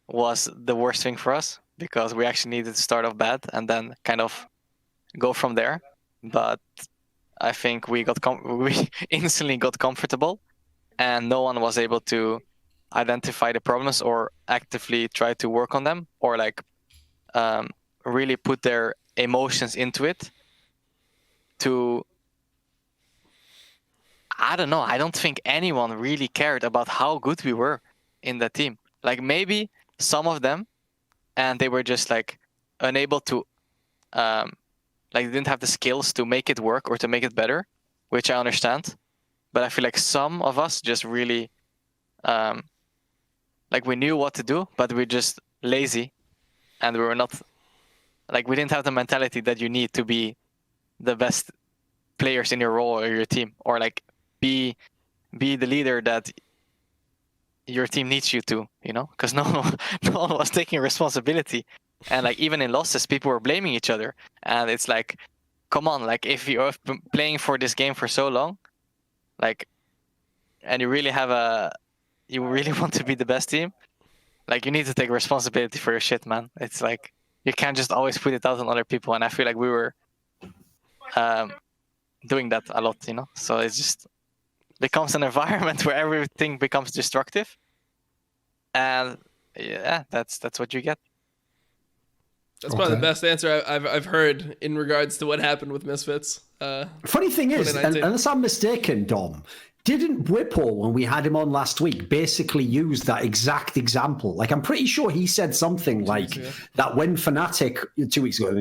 was the worst thing for us because we actually needed to start off bad and then kind of go from there. But I think we instantly got comfortable, and no one was able to identify the problems or actively try to work on them or like really put their emotions into it. I don't know. I don't think anyone really cared about how good we were in the team. Like maybe some of them, and they were just like unable to, like they didn't have the skills to make it work or to make it better, which I understand. But I feel like some of us just really, like we knew what to do, but we're just lazy, and we were not, like we didn't have the mentality that you need to be the best players in your role or your team, or like be the leader that your team needs you to, you know, because no one was taking responsibility. And like even in losses, people were blaming each other, and it's like, come on, like if you're playing for this game for so long, like, and you really want to be the best team, like you need to take responsibility for your shit, man. It's like you can't just always put it out on other people, and I feel like we were doing that a lot, you know. So it's just becomes an environment where everything becomes destructive, and yeah, that's what you get. That's probably the best answer I've heard in regards to what happened with Misfits. Funny thing is, unless I'm mistaken, Dom, didn't Whipple, when we had him on last week, basically use that exact example? Like, I'm pretty sure he said something like that when Fnatic, 2 weeks ago,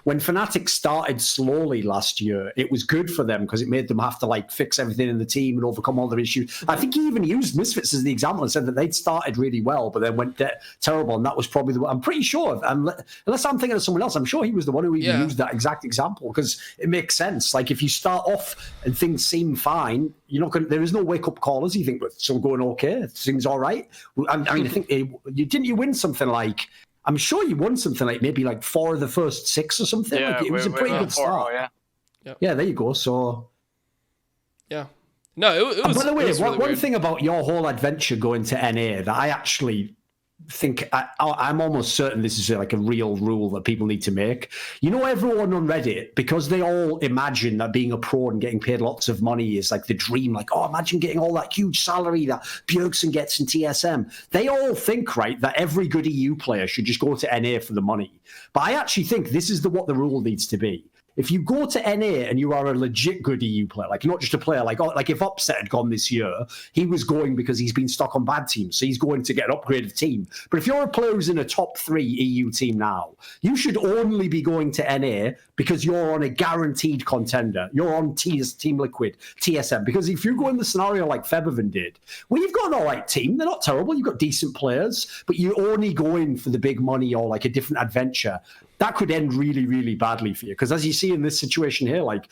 when Fnatic started slowly last year, it was good for them because it made them have to like fix everything in the team and overcome all their issues. I think he even used Misfits as the example and said that they'd started really well, but then went terrible, and that was probably the one. I'm pretty sure, unless I'm thinking of someone else, I'm sure he was the one who even used that exact example, because it makes sense. Like, if you start off and things seem fine, you're not going. There is no wake-up call, as you think, with some going okay, things all right. I mean, I think you win something like, I'm sure you won something like maybe like 4 of the first 6 or something. Yeah, like, it was a pretty good start. Yeah, there you go. So yeah, no, it was. By the way, really one thing about your whole adventure going to NA that I actually think I'm almost certain this is like a real rule that people need to make. You know, everyone on Reddit, because they all imagine that being a pro and getting paid lots of money is like the dream. Like, oh, imagine getting all that huge salary that Bjergsen gets in TSM. They all think, right, that every good EU player should just go to NA for the money. But I actually think this is what the rule needs to be. If you go to NA and you are a legit good EU player, like you're not just a player, like if Upset had gone this year, he was going because he's been stuck on bad teams, so he's going to get an upgraded team. But if you're a player who's in a top 3 EU team now, you should only be going to NA because you're on a guaranteed contender. You're on Team Liquid, TSM. Because if you go in the scenario like Febiven did, well, you've got an all right team. They're not terrible. You've got decent players, but you're only going for the big money or like a different adventure. That could end really, really badly for you. Because as you see in this situation here, like,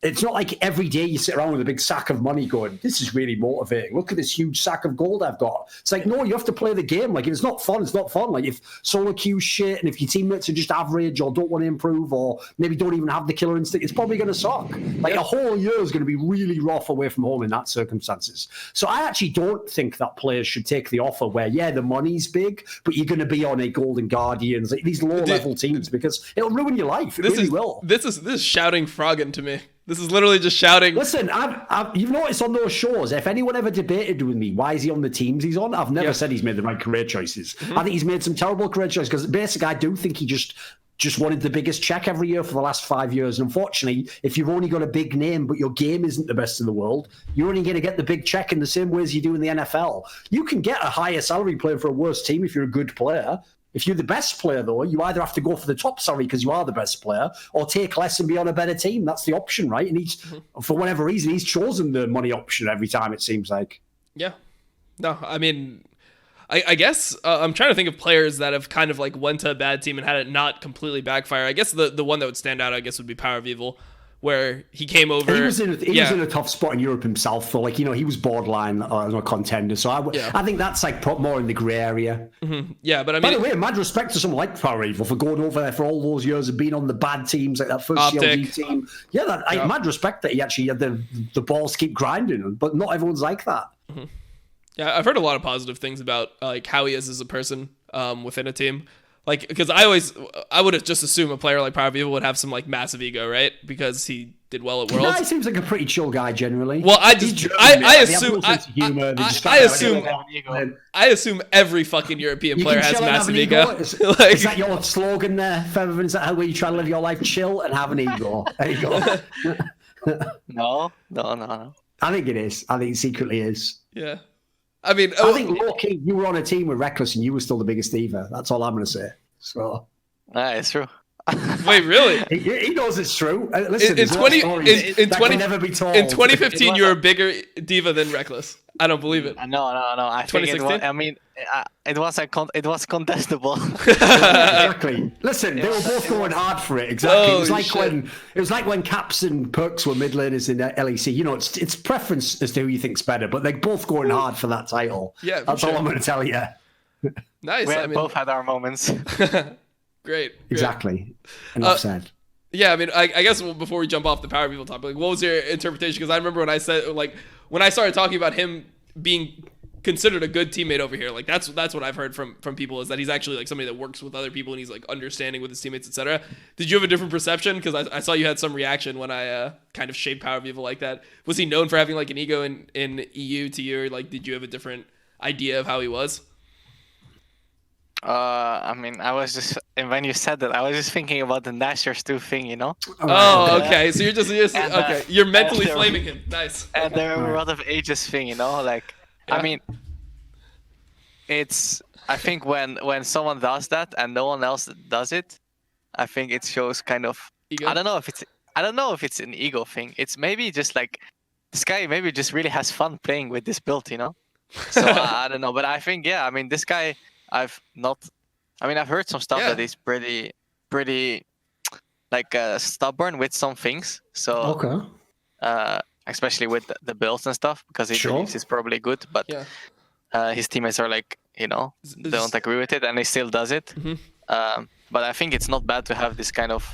it's not like every day you sit around with a big sack of money going, this is really motivating. Look at this huge sack of gold I've got. It's like, no, you have to play the game. Like, if it's not fun, it's not fun. Like, if solo queue's shit and if your teammates are just average or don't want to improve or maybe don't even have the killer instinct, it's probably going to suck. Like, a whole year is going to be really rough away from home in that circumstances. So I actually don't think that players should take the offer where, yeah, the money's big, but you're going to be on a Golden Guardians, like these low-level teams, because it'll ruin your life. It really will. This is shouting Froggen to me. This is literally just shouting. Listen, you've noticed on those shows, if anyone ever debated with me, why is he on the teams he's on? I've never said he's made the right career choices. Mm-hmm. I think he's made some terrible career choices because basically I do think he just wanted the biggest check every year for the last 5 years. And unfortunately, if you've only got a big name, but your game isn't the best in the world, you're only going to get the big check in the same way as you do in the NFL. You can get a higher salary playing for a worse team if you're a good player. If you're the best player, though, you either have to go for the top salary because you are the best player, or take less and be on a better team. That's the option, right? And he's, for whatever reason, he's chosen the money option every time, it seems like. Yeah. No, I mean, I guess I'm trying to think of players that have kind of like went to a bad team and had it not completely backfire. I guess the one that would stand out, I guess, would be Power of Evil, where he came over. He was in a tough spot in Europe himself. For like, you know, he was borderline a contender. So I think that's like more in the grey area. Mm-hmm. Yeah, but I mean, by the way, mad respect to someone like Power Evil for going over there for all those years and being on the bad teams like that first CLG team. Yeah, mad respect that he actually had the balls to keep grinding. But not everyone's like that. Mm-hmm. Yeah, I've heard a lot of positive things about like how he is as a person within a team. Like, because I would have just assumed a player like Power Vivo would have some like massive ego, right? Because he did well at Worlds. No, he seems like a pretty chill guy generally. Well, I assume every fucking European player has massive ego. Is that your slogan there, Featherman? Is that how you try to live your life? Chill and have an ego. There you go. No. I think it is. I think it secretly is. Yeah. I mean, I think low-key, you were on a team with Reckless and you were still the biggest diva. That's all I'm going to say. So, it's true. Wait, really? He knows it's true. Listen, in 2015, you were a bigger diva than Reckless. I don't believe it. No. I think it was, it was contestable. Exactly. Listen, they were both going hard for it. Exactly. It was like when Caps and Perks were mid laners in LEC. You know, it's preference as to who you think's better, but they're both going hard for that title. Yeah, that's all I'm going to tell you. Nice. We both had our moments. Great. Exactly. Enough said. Yeah, I mean, I guess before we jump off the Power People topic, what was your interpretation? Because I remember when I said, like, when I started talking about him being considered a good teammate over here, like that's what I've heard from people, is that he's actually like somebody that works with other people and he's like understanding with his teammates, etc. Did you have a different perception? Because I saw you had some reaction when I kind of shaped Power People like that. Was he known for having like an ego in EU to you, or like did you have a different idea of how he was? I mean, I was just, and when you said that, I was just thinking about the Nasher Stu thing, you know? Oh, okay. So you're just okay. You're mentally flaming him. Nice. And there were a lot of ages thing, you know? Like, yeah. I mean, I think when someone does that and no one else does it, I think it shows kind of, ego? I don't know if it's an ego thing. It's maybe just like, this guy maybe just really has fun playing with this build, you know? So I don't know, but I think, yeah, I mean, this guy, I've heard some stuff that he's pretty like stubborn with some things. So especially with the builds and stuff, because he believes he's probably good, but his teammates are like, you know, don't agree with it, and he still does it. Mm-hmm. But I think it's not bad to have this kind of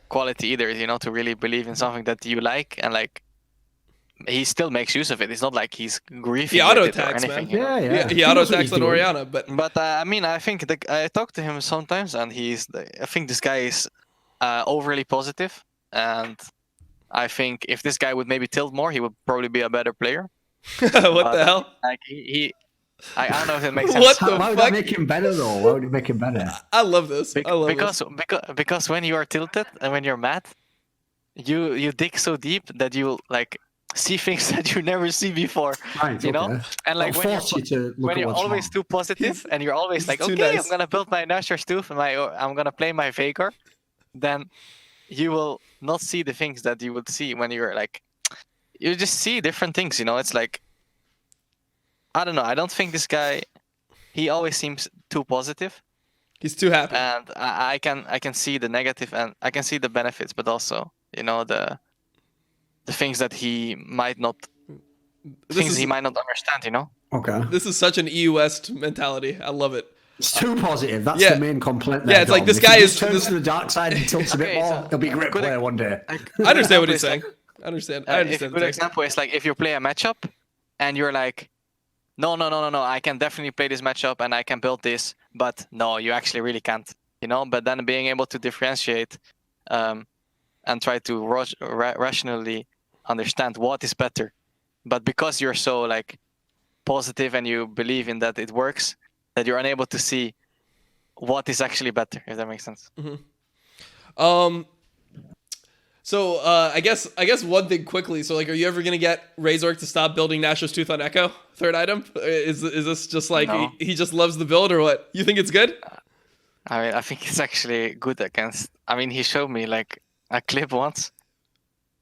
quality either, you know, to really believe in something that you like, and like, he still makes use of it. It's not like he's griefing. He auto attacks, man. Yeah. He auto attacks on Orianna, but I mean, I think I talk to him sometimes, and I think this guy is overly positive, and I think if this guy would maybe tilt more, he would probably be a better player. What the hell? Like I don't know if it makes sense. What the fuck? Why would that make him better though? Why would it make him better? I love this. Because when you are tilted and when you're mad, you dig so deep that you like see things that you never see before, right, you know? And like when you're always too positive and you're always like, okay, nice. I'm gonna build my Nasher Stoof and I'm gonna play my Veigar, then you will not see the things that you would see when you're like, you just see different things, you know? It's like, I don't know, I don't think this guy, he always seems too positive. He's too happy. And I can see the negative, and I can see the benefits, but also, you know, the things that he might not understand, you know? Okay. This is such an EU West mentality. I love it. It's too positive. That's the main complaint there. Yeah, it's like this guy turns to the dark side and tilts a bit more. He'll be a great player one day. I understand what he's saying. I understand. A good example is like if you play a matchup and you're like, no, I can definitely play this matchup and I can build this, but no, you actually really can't, you know? But then being able to differentiate and try to rationally understand what is better, but because you're so like positive and you believe in that it works, that you're unable to see what is actually better, if that makes sense. Mm-hmm. So I guess one thing quickly. So like, are you ever gonna get Razork to stop building Nasher's Tooth on Echo? Third item? Is this just like he just loves the build, or what? You think it's good? I mean, I think it's actually good against. I mean, he showed me like a clip once.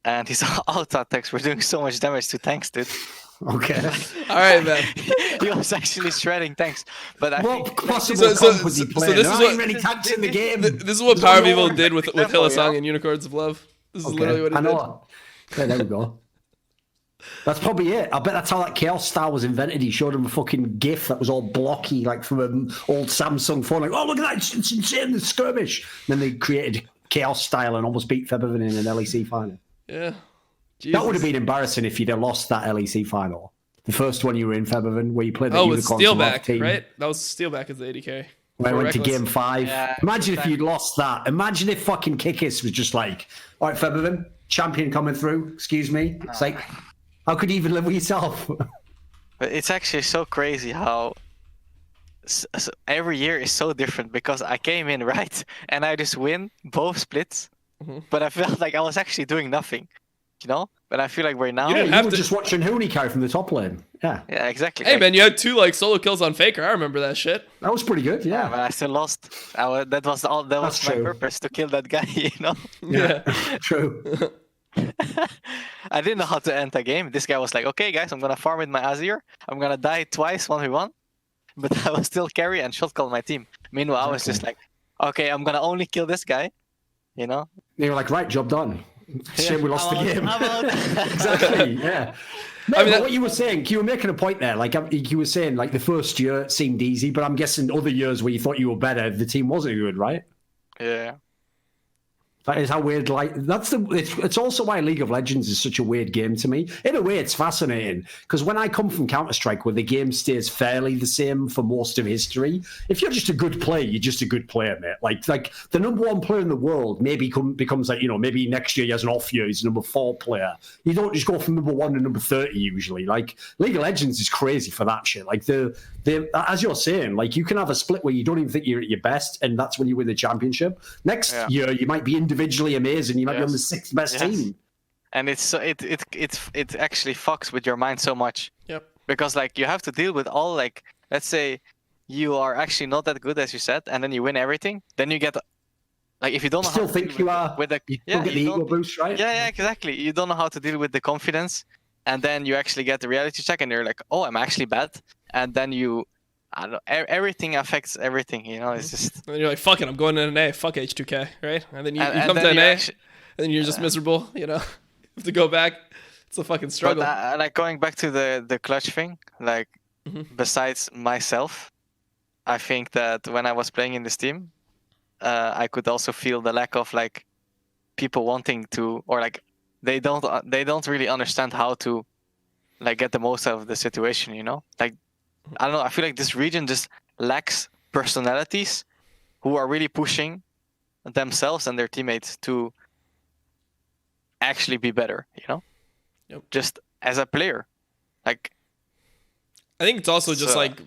And his auto attacks were doing so much damage to tanks, dude. Okay. All right, man. He was actually shredding tanks. But I think was he playing? There aren't many tanks in the game. This is what Power People did with Hylissang and Unicorns of Love. This is literally what he did. Yeah, there we go. That's probably it. I bet that's how that Chaos style was invented. He showed him a fucking GIF that was all blocky, like from an old Samsung phone. Like, oh, look at that. It's insane, the skirmish. And then they created Chaos style and almost beat Featherman in an LEC final. Yeah. That would have been embarrassing if you'd have lost that LEC final. The first one you were in, Featherman, where you played the Oh, with Unicorns Steelback, team. right? That was Steelback as the ADK. Where I went to Reckless. game 5. Yeah, Imagine if you'd lost that. Imagine if fucking Kikis was just like, all right, Featherman, champion coming through. Excuse me. It's like, how could you even live with yourself? But it's actually so crazy how every year is so different, because I came in right and I just win both splits, but I felt like I was actually doing nothing, you know. But I feel like right now, You didn't You have were to- just watching Hooney carry from the top lane. Yeah, yeah, exactly. Hey like, man, you had 2 like solo kills on Faker. I remember that shit. that was pretty good. but Yeah, I still lost. That was all. That was That's my true. purpose, to kill that guy, you know. Yeah. true. I didn't know how to end the game. This guy was like, "Okay, guys, I'm gonna farm with my Azir. I'm gonna die twice, 1v1." But I was still carry and shot call my team. Meanwhile, I was just like, "Okay, I'm gonna only kill this guy," you know. They were like, right, job done. Shame we lost the game. I'm out. Exactly. Yeah. No, I mean, but what you were saying, you were making a point there. Like you were saying, like the first year it seemed easy, but I'm guessing other years where you thought you were better, the team wasn't good, right? Yeah. That is how weird. Like it's also why League of Legends is such a weird game to me. In a way, it's fascinating because when I come from Counter-Strike, where the game stays fairly the same for most of history, if you're just a good player, you're just a good player, mate. Like the number 1 player in the world maybe becomes like, you know, maybe next year he has an off year, he's a number 4 player. You don't just go from number 1 to number 30 usually. Like League of Legends is crazy for that shit. Like the as you're saying, like you can have a split where you don't even think you're at your best, and that's when you win the championship. Next year you might be individually amazing. You might be on the 6th best team. And it's so it actually fucks with your mind so much. Yep. Because like you have to deal with all, like, let's say you are actually not that good as you said, and then you win everything. Then you get, like, if you don't know Still how to think deal you with are. with the You still get the ego boost, right? yeah, exactly. You don't know how to deal with the confidence, and then you actually get the reality check, and you're like, oh, I'm actually bad, and then I don't know, everything affects everything. You know, it's just. And then you're like, fuck it, I'm going to NA. Fuck H2K, right? And then you And come then to you NA, actually- and then you're just miserable. You know, you have to go back. It's a fucking struggle. But like going back to the clutch thing, like besides myself, I think that when I was playing in this team, I could also feel the lack of like people wanting to, or like they don't really understand how to like get the most out of the situation. You know, like I don't know. I feel like this region just lacks personalities who are really pushing themselves and their teammates to actually be better. You know. Yep. Just as a player, like I think it's also just like,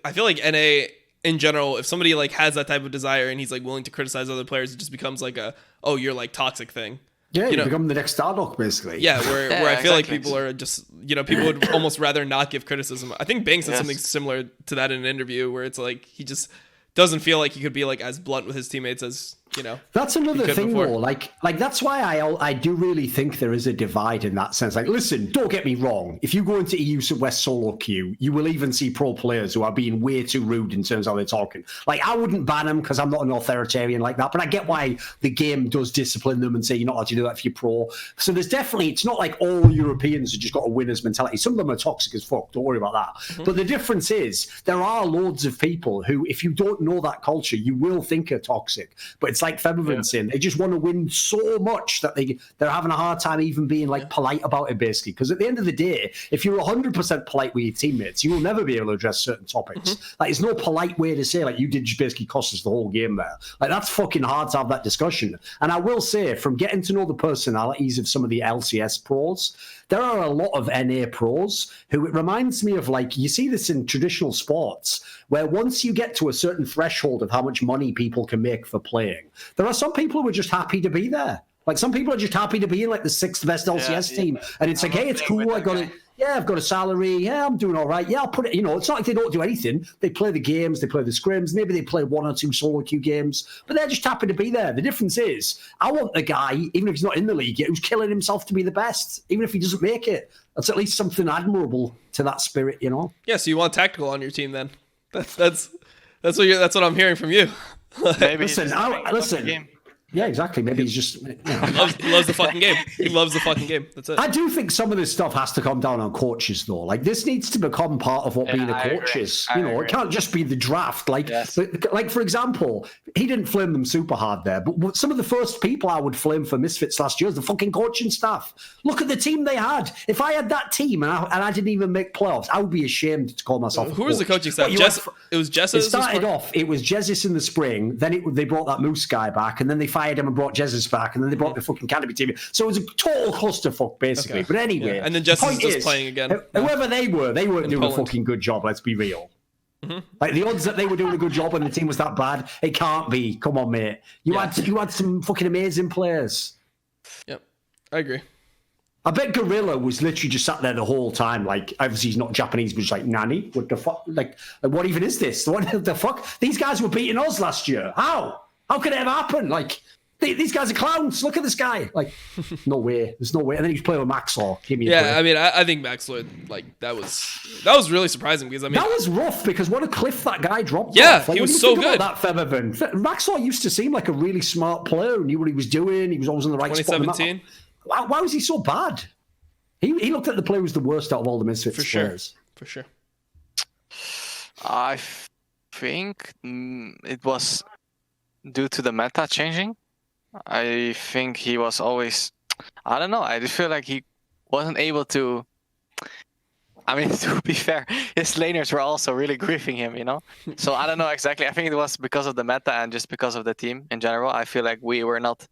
I feel like NA in general, if somebody like has that type of desire and he's like willing to criticize other players, it just becomes like a, oh, you're like toxic thing. Yeah, you know, become the next Stardock, basically. Yeah, where I feel like exactly. people are just, you know, people would almost rather not give criticism. I think Bang said Yes. something similar to that in an interview where it's like he just doesn't feel like he could be like as blunt with his teammates as, you know. That's another could thing, before. though. Like that's why I do really think there is a divide in that sense. Like, listen, don't get me wrong. If you go into EU West solo queue, you will even see pro players who are being way too rude in terms of how they're talking. Like, I wouldn't ban them because I'm not an authoritarian like that, but I get why the game does discipline them and say you're not allowed to do that if you're pro. So there's definitely, it's not like all Europeans have just got a winner's mentality. Some of them are toxic as fuck. Don't worry about that. But the difference is there are loads of people who, if you don't know that culture, you will think are toxic. But it's like Featherman saying, they just want to win so much that they're having a hard time even being like polite about it, basically. Because at the end of the day, if you're 100% polite with your teammates, you will never be able to address certain topics. Like, it's no polite way to say, like, you did just basically cost us the whole game there. Like, that's fucking hard to have that discussion. And I will say, from getting to know the personalities of some of the LCS pros, there are a lot of NA pros who, it reminds me of, like, you see this in traditional sports, where once you get to a certain threshold of how much money people can make for playing, there are some people who are just happy to be there. Like, some people are just happy to be in, like, the 6th best LCS team. And it's like, hey, it's cool. I've got a salary. Yeah, I'm doing all right. Yeah, I'll put it, you know, it's not like they don't do anything. They play the games, they play the scrims. Maybe they play 1 or 2 solo queue games, but they're just happy to be there. The difference is, I want the guy, even if he's not in the league yet, who's killing himself to be the best, even if he doesn't make it. That's at least something admirable to that spirit, you know? Yeah, so you want tactical on your team then. That's what I'm hearing from you. Maybe Listen, Yeah, exactly. Maybe he's just. He loves the fucking game. He loves the fucking game. That's it. I do think some of this stuff has to come down on coaches, though. Like, this needs to become part of what being a coach is. It can't just be the draft. Like, like for example, he didn't flame them super hard there, but some of the first people I would flame for misfits last year is the fucking coaching staff. Look at the team they had. If I had that team and I didn't even make playoffs, I would be ashamed to call myself. Who was the coaching staff? It was Jess. It started off. It was Jesus in the spring. Then they brought that Moose guy back, and then they fired him and brought Jesus back, and then they brought the fucking Canopy team. So it was a total clusterfuck, basically. Okay. But anyway, and then Jesus is just playing again. Whoever they weren't doing a fucking good job. Let's be real. Like the odds that they were doing a good job and the team was that bad, it can't be. Come on, mate. You had some fucking amazing players. Yep, I agree. I bet Gorilla was literally just sat there the whole time. Like, obviously he's not Japanese, but just like, Nani, what the fuck? Like, what even is this? What the fuck? These guys were beating us last year. How? How could it ever happen? Like, these guys are clowns. Look at this guy. Like, no way. There's no way. And then he was playing with Maxlaw. I mean, I think Maxlaw, like, that was really surprising because, I mean... That was rough because what a cliff that guy dropped off. Like, he was so good. That Featherman. Maxlaw used to seem like a really smart player, knew what he was doing. He was always in the right spot. 2017? Why was he so bad? He looked at the player who was the worst out of all the Misfits players. For sure. I think it was due to the meta changing. I think he was always, I don't know, I just feel like he wasn't able to, I mean, to be fair, his laners were also really griefing him, you know? So I don't know exactly. I think it was because of the meta and just because of the team in general. I feel like we were not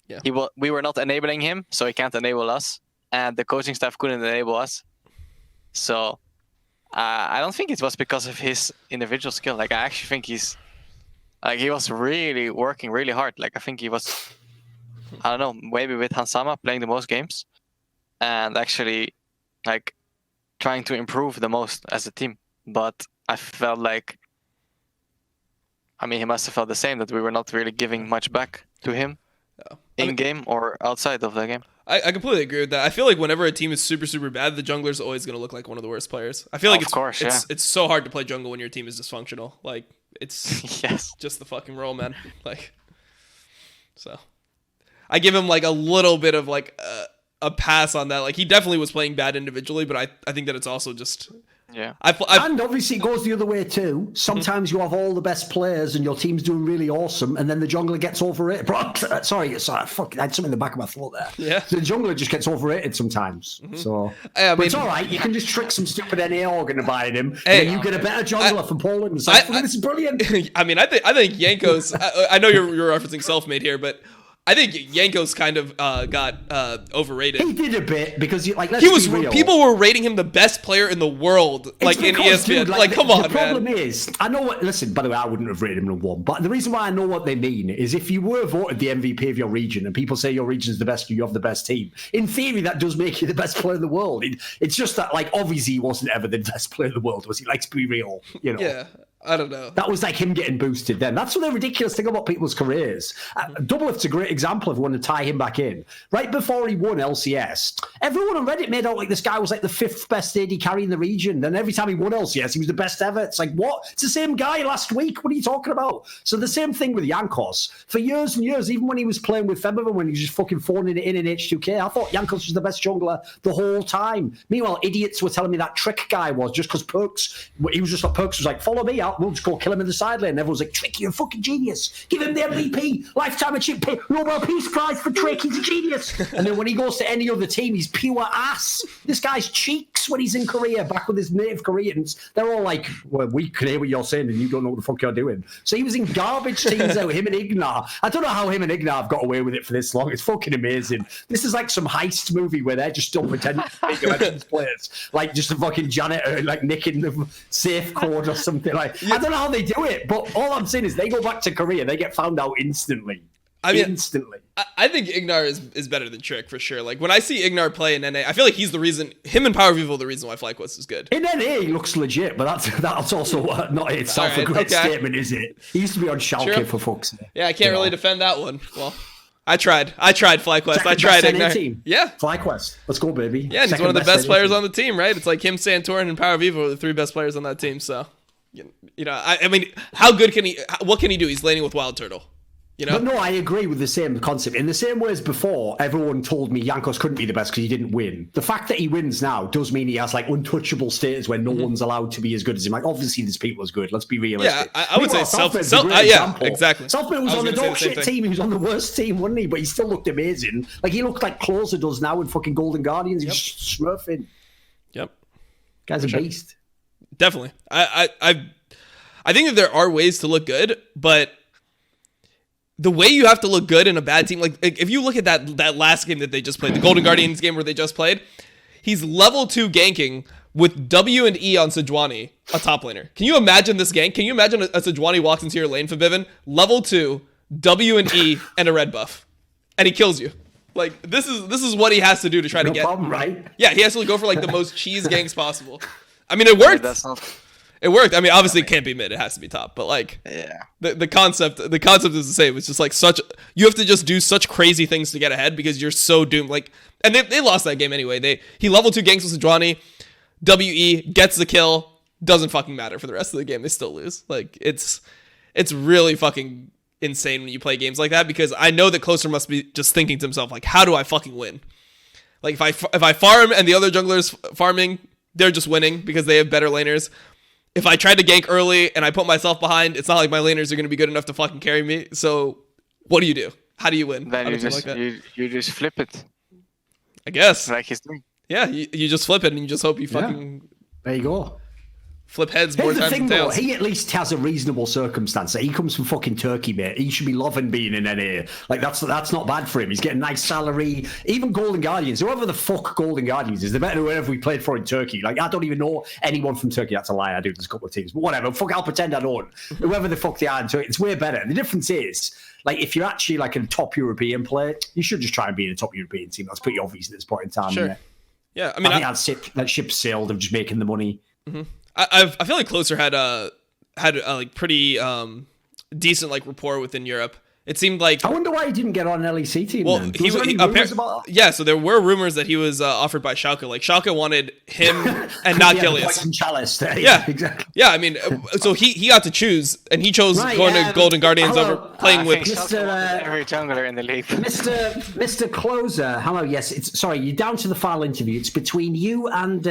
enabling him, so he can't enable us. And the coaching staff couldn't enable us. So I don't think it was because of his individual skill. Like, I actually think he was really working really hard. Like, I think he was, I don't know, maybe with Hansama playing the most games and actually, like, trying to improve the most as a team. But I felt like, I mean, he must have felt the same, that we were not really giving much back to him in-game or outside of the game. I completely agree with that. I feel like whenever a team is super, super bad, the jungler's always going to look like one of the worst players. I feel like it's so hard to play jungle when your team is dysfunctional. Like, it's just the fucking role, man. Like, so I give him like a little bit of like a pass on that. Like, he definitely was playing bad individually, but I think that it's also just... Yeah. And obviously it goes the other way too. Sometimes you have all the best players and your team's doing really awesome, and then the jungler gets overrated. Sorry, fuck, I had something in the back of my throat there. Yeah. The jungler just gets overrated sometimes. So but it's all right. You can just trick some stupid NA organ to buy him, and then you get a better jungler from Poland. It's like, this is brilliant. I mean, I think Yanko's... I know you're referencing Selfmade here, but... I think Yanko's kind of got overrated. He did a bit because, like, people were rating him the best player in the world, like in ESPN. Dude, come on, man. The problem is, I know what. Listen, by the way, I wouldn't have rated him number one, but the reason why I know what they mean is if you were voted the MVP of your region and people say your region is the best, you have the best team. In theory, that does make you the best player in the world. It's just that, like, obviously, he wasn't ever the best player in the world, was he? Like, to be real, you know. Yeah. I don't know. That was like him getting boosted then. That's the ridiculous thing about people's careers. Doublelift's a great example of one to tie him back in. Right before he won LCS, everyone on Reddit made out like this guy was like the 5th best AD carry in the region. And every time he won LCS, he was the best ever. It's like, what? It's the same guy last week. What are you talking about? So the same thing with Jankos. For years and years, even when he was playing with Featherman, when he was just fucking phoning it in H2K, I thought Jankos was the best jungler the whole time. Meanwhile, idiots were telling me that Trick guy was just because Perks, he was just like, Perks was like, follow me out. We'll just go kill him in the side lane. And everyone's like, Trick, you're a fucking genius. Give him the MVP. Lifetime achievement. Nobel Peace Prize for Trick. He's a genius. And then when he goes to any other team, he's pure ass. This guy's cheeks when he's in Korea, back with his native Koreans, they're all like, well, we can hear what you're saying and you don't know what the fuck you're doing. So he was in garbage teams out, him and Ignar. I don't know how him and Ignar have got away with it for this long. It's fucking amazing. This is like some heist movie where they're just don't pretend to be Legends players. Like just a fucking janitor, like nicking the safe code or something. Like, I don't know how they do it, but all I'm saying is they go back to Korea, they get found out instantly. Instantly. I think Ignar is better than Trick for sure. Like when I see Ignar play in NA, I feel like he's the reason. Him and Power Vivo are the reason why FlyQuest is good. In NA, he looks legit, but that's also not itself a great statement, is it? He used to be on Schalke for fuck's sake. Yeah, I can't really defend that one. Well, I tried FlyQuest. I tried Ignar. Team. Yeah, FlyQuest. Let's go, baby. Yeah, and he's one of the best players on the team, right? It's like him, Santorin, and Power Vivo are the 3 best players on that team. So, you know, I mean, how good can he? What can he do? He's laning with Wild Turtle. You know? But no, I agree with the same concept. In the same way as before, everyone told me Jankos couldn't be the best because he didn't win. The fact that he wins now does mean he has like untouchable status where no one's allowed to be as good as him. Like, obviously, there's people as good. Let's be realistic. Yeah, I would say Southman's exactly. Southman was on the dog shit team. He was on the worst team, wasn't he? But he still looked amazing. Like, he looked like Closer does now in fucking Golden Guardians. He's smurfing. Yep. Guy's a beast. Definitely. I think that there are ways to look good, but the way you have to look good in a bad team, like if you look at that last game that they just played, the Golden Guardians game where they just played, he's level 2 ganking with W and E on Sejuani, a top laner. Can you imagine this gank? Can you imagine a Sejuani walks into your lane for Bivin, level 2, W and E, and a red buff, and he kills you? Like, this is what he has to do to try to get. No problem, right? Yeah, he has to go for like the most cheese ganks possible. I mean, it worked. It worked. I mean, obviously it can't be mid. It has to be top. But like, the concept is the same. It's just like you have to just do such crazy things to get ahead because you're so doomed. Like, and they lost that game anyway. He level 2 ganks with Sejuani, WE gets the kill. Doesn't fucking matter for the rest of the game. They still lose. Like, it's really fucking insane when you play games like that because I know that Closer must be just thinking to himself like, how do I fucking win? Like, if I farm and the other junglers farming, they're just winning because they have better laners. If I tried to gank early and I put myself behind, it's not like my laners are going to be good enough to fucking carry me. So what do? How do you win? Then you just flip it. I guess. Like he's doing. Yeah, you just flip it and you just hope you fucking... There you go. Flip heads more times than tails. He at least has a reasonable circumstance. He comes from fucking Turkey, mate. He should be loving being in NA. Like, that's not bad for him. He's getting a nice salary. Even Golden Guardians, whoever the fuck Golden Guardians is, they're better than whoever we played for in Turkey. Like, I don't even know anyone from Turkey. That's a lie. I do. There's a couple of teams. But whatever. Fuck, I'll pretend I don't. Whoever the fuck they are in Turkey, it's way better. The difference is, like, if you're actually like a top European player, you should just try and be in a top European team. That's pretty obvious at this point in time. Sure. Yeah, I mean, I think that ship sailed of just making the money. Mm-hmm. I feel like Closer had a like pretty decent like rapport within Europe. It seemed like I wonder why he didn't get on an LEC team. Well, then. he rumors about that? Yeah, so there were rumors that he was offered by Schalke. Like Schalke wanted him and not Gilius. Chalice. Yeah, exactly. Yeah, I mean, so he got to choose, and he chose going to Golden Guardians over playing with every jungler in the league. Mr. Closer. Hello. Yes, sorry. You're down to the final interview. It's between you and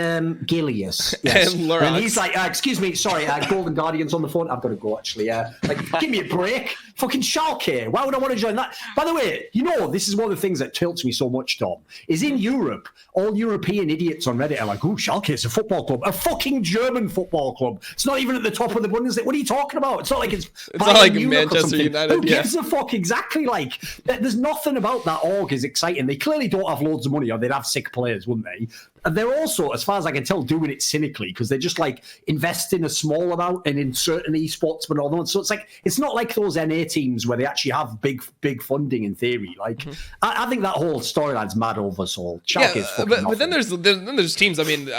Gilius. Yes. And he's like, excuse me, sorry, Golden Guardians on the phone. I've got to go actually. Like, give me a break. Fucking Schalke. Why would I want to join that? By the way, this is one of the things that tilts me so much, Tom, is in Europe, all European idiots on Reddit are like, oh, Schalke is a football club. A fucking German football club. It's not even at the top of the Bundesliga. What are you talking about? It's not like it's not like Manchester United. Who gives a fuck? Exactly. Like, there's nothing about that org is exciting. They clearly don't have loads of money or they'd have sick players, wouldn't they? And they're also, as far as I can tell, doing it cynically because they're just like investing a small amount and in certain esports, but other ones. So it's not like those NA teams where they actually have big funding in theory. Like, I think that whole storyline's mad over Soul. But then there's teams. I mean,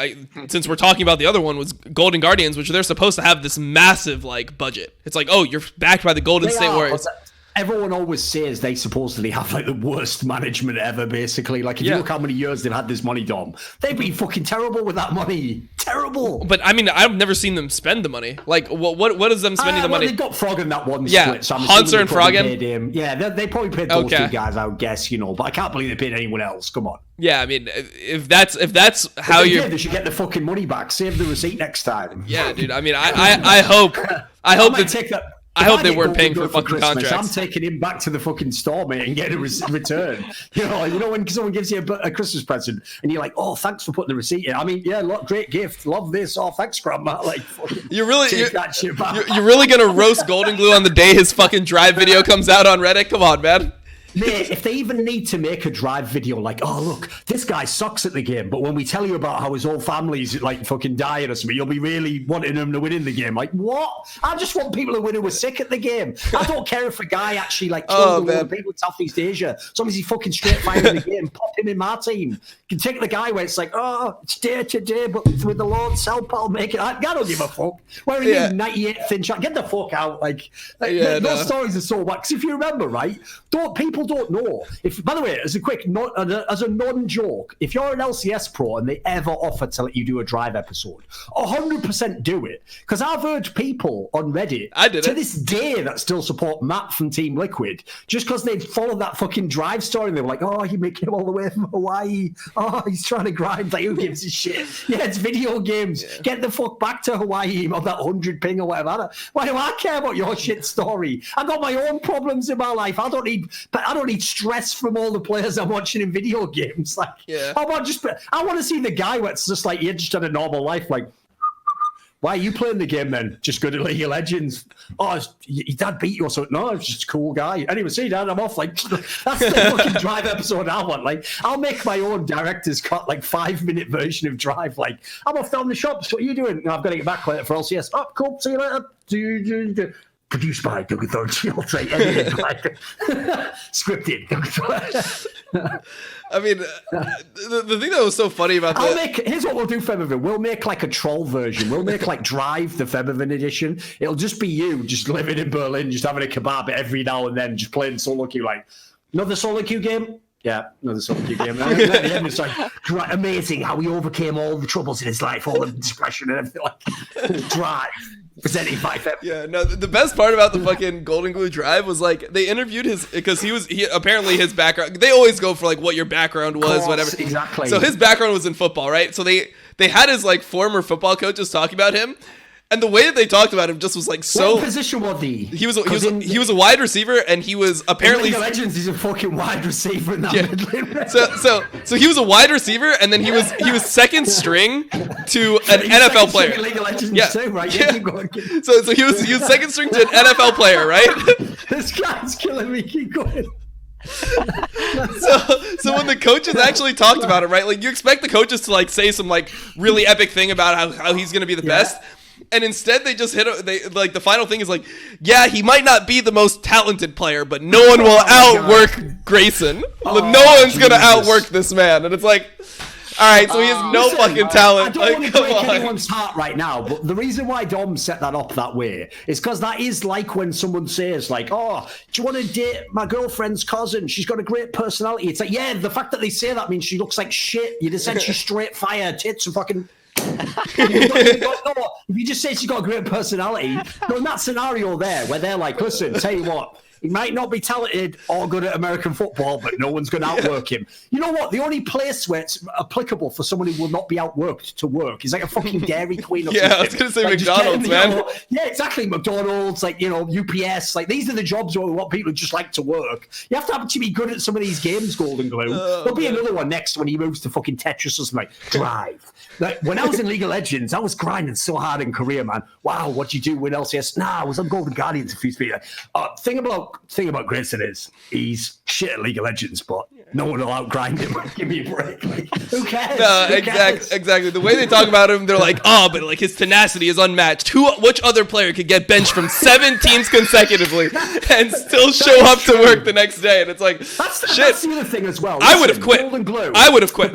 since we're talking about the other one was Golden Guardians, which they're supposed to have this massive like budget. It's like, oh, you're backed by the Golden State Warriors. Everyone always says they supposedly have like the worst management ever, basically. Like, if you look how many years they've had this money, Dom, they've been fucking terrible with that money. Terrible. But I mean, I've never seen them spend the money. Like, what is them spending the money? They got Frog in that one split. So Hunter and Froggen. They probably paid those two guys, I would guess, But I can't believe they paid anyone else. Come on. Yeah, I mean, if that's how they should get the fucking money back. Save the receipt next time. Yeah, dude. I mean, I hope I hope they weren't paying for fucking contracts. I'm taking him back to the fucking store, mate, and getting a return. You know when someone gives you a Christmas present and you're like, oh, thanks for putting the receipt in. I mean, yeah, look, great gift. Love this. Oh, thanks, Grandma. Like, you're really gonna roast Golden Glue on the day his fucking Drive video comes out on Reddit? Come on, man. Mate, if they even need to make a Drive video like, oh, look, this guy sucks at the game, but when we tell you about how his whole family's like fucking dying or something, you'll be really wanting him to win in the game. Like, what? I just want people to win who are sick at the game. I don't care if a guy actually like killed the people in Southeast Asia. As long as he's fucking straight firing the game, pop him in my team. You can take the guy where it's like, oh, it's day to day, but with the Lord's help, I'll make it. I don't give a fuck. Where are you, 98th in chat? Get the fuck out. Those stories are so whack. Because if you remember, right, people don't know. If, by the way, as a non-joke, if you're an LCS pro and they ever offer to let you do a drive episode, 100% do it. Because I've heard people on Reddit to this day that still support Matt from Team Liquid, just because they'd followed that fucking drive story and they were like, oh, you make him all the way from Hawaii. Oh, he's trying to grind. Like, who gives a shit? Yeah, it's video games. Yeah. Get the fuck back to Hawaii on that 100 ping or whatever. Why do I care about your shit story? I got my own problems in my life. I don't need stress from all the players I'm watching in video games. Like, I want to see the guy that's just like, you just had a normal life. Like, why are you playing the game then? Just good at League of Legends. Oh, your dad beat you or something? No, it's just a cool guy. Anyway, see, Dad, I'm off. Like, that's the fucking Drive episode I want. Like, I'll make my own director's cut, like 5-minute version of Drive. Like, I'm off down the shops. What are you doing? No, I've got to get back later for LCS. Oh, cool. See you later. Produced by Doug Thornchill. Scripted. I mean, the thing that was so funny about here's what we'll do, Febiven. We'll make like a troll version. We'll make like Drive, the Febiven edition. It'll just be you just living in Berlin, just having a kebab every now and then, just playing solo queue. Like, another solo queue game? Yeah, another solo queue game. And at the end, it's like, amazing how he overcame all the troubles in his life, all the depression and everything. Like, Drive. Presenting by Feb. Yeah, no, the best part about the fucking Golden Glue Drive was like they interviewed because he apparently his background, they always go for like what your background was, whatever. Exactly. So his background was in football, right? So they had his like former football coaches talking about him. And the way that they talked about him just was like so. What position was he? He was a wide receiver, and he was apparently. In League of Legends, he's a fucking wide receiver in that mid-lane. So he was a wide receiver, and then he was second string to an NFL player. In League of Legends too, right? Yeah. Keep going. So he was second string to an NFL player, right? This guy's killing me. Keep going. So when the coaches actually talked about him, right? Like you expect the coaches to like say some like really epic thing about how he's gonna be the best. And instead, they just like the final thing is like, yeah, he might not be the most talented player, but no one will outwork Grayson. No one's gonna outwork this man. And it's like, all right, so he has no fucking talent. I don't want to break anyone's heart right now, but the reason why Dom set that up that way is because that is like when someone says like, oh, do you want to date my girlfriend's cousin? She's got a great personality. It's like, yeah, the fact that they say that means she looks like shit. You'd essentially straight fire tits and fucking... If you just say she's got a great personality, in that scenario there where they're like, listen, tell you what, he might not be talented or good at American football, but no one's going to outwork him. You know what? The only place where it's applicable for someone who will not be outworked to work is like a fucking Dairy Queen or something. I was going to say like McDonald's, man. Yeah, exactly. McDonald's, like, you know, UPS. Like, these are the jobs where we want people who just like to work. You have to actually be good at some of these games, Golden Glue. There'll be another one next when he moves to fucking Tetris or something like Drive. Like, when I was in League of Legends, I was grinding so hard in Korea, man. Wow, what'd you do with LCS? Nah, I was on Golden Guardians a few speed. Thing about Grayson is he's shit at League of Legends, but no one will outgrind him. Give me a break. Like, who cares? No, exactly. The way they talk about him, they're like, oh, but like his tenacity is unmatched. Which other player could get benched from 7 teams consecutively and still show up to work the next day? And it's like, shit. That's the other thing as well. I would have quit. Golden Glue. I would have quit.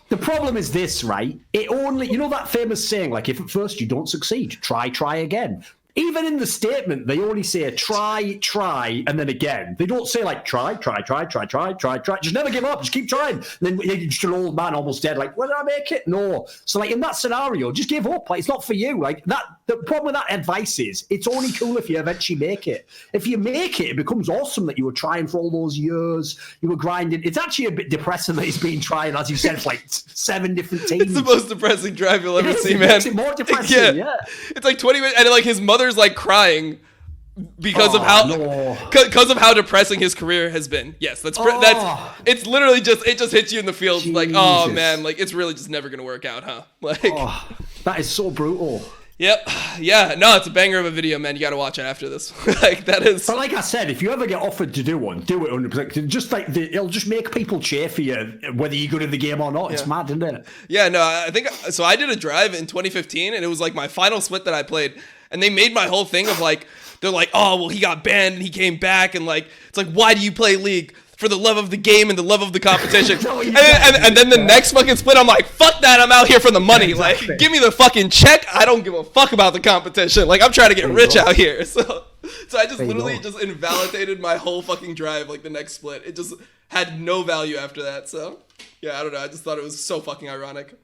The problem is this, right? It only, you know that famous saying, like, if at first you don't succeed, try again. Even in the statement, they only say try, and then again. They don't say like try. Just never give up. Just keep trying. And then you're just an old man almost dead. Like, when did I make it? No. So like in that scenario, just give up. Like, it's not for you. Like that. The problem with that advice is it's only cool if you eventually make it. If you make it, it becomes awesome that you were trying for all those years. You were grinding. It's actually a bit depressing that he's been trying, as you said, for like 7 different teams. It's the most depressing drive you'll ever see, man. It's more depressing. Yeah. It's like 20 minutes, and like his mother's like crying because of how depressing his career has been. Yes, that's it's literally just hits you in the feels. Jesus. Like, oh man, like it's really just never gonna work out, huh? Like that is so brutal. Yep. Yeah. No, it's a banger of a video, man. You got to watch it after this. Like that is. But like I said, if you ever get offered to do one, do it 100%. Just like it'll just make people cheer for you, whether you're good at the game or not. It's mad, isn't it? Yeah. No, I think so. I did a drive in 2015, and it was like my final split that I played, and they made my whole thing of like, they're like, oh well, he got banned and he came back, and like it's like, why do you play League? For the love of the game and the love of the competition. and then the next fucking split, I'm like, fuck that, I'm out here for the money. Like, give me the fucking check. I don't give a fuck about the competition. Like, I'm trying to get rich out here. So So I just There you literally go. just invalidated my whole fucking drive like the next split. It just had no value after that. So yeah, I don't know. I just thought it was so fucking ironic.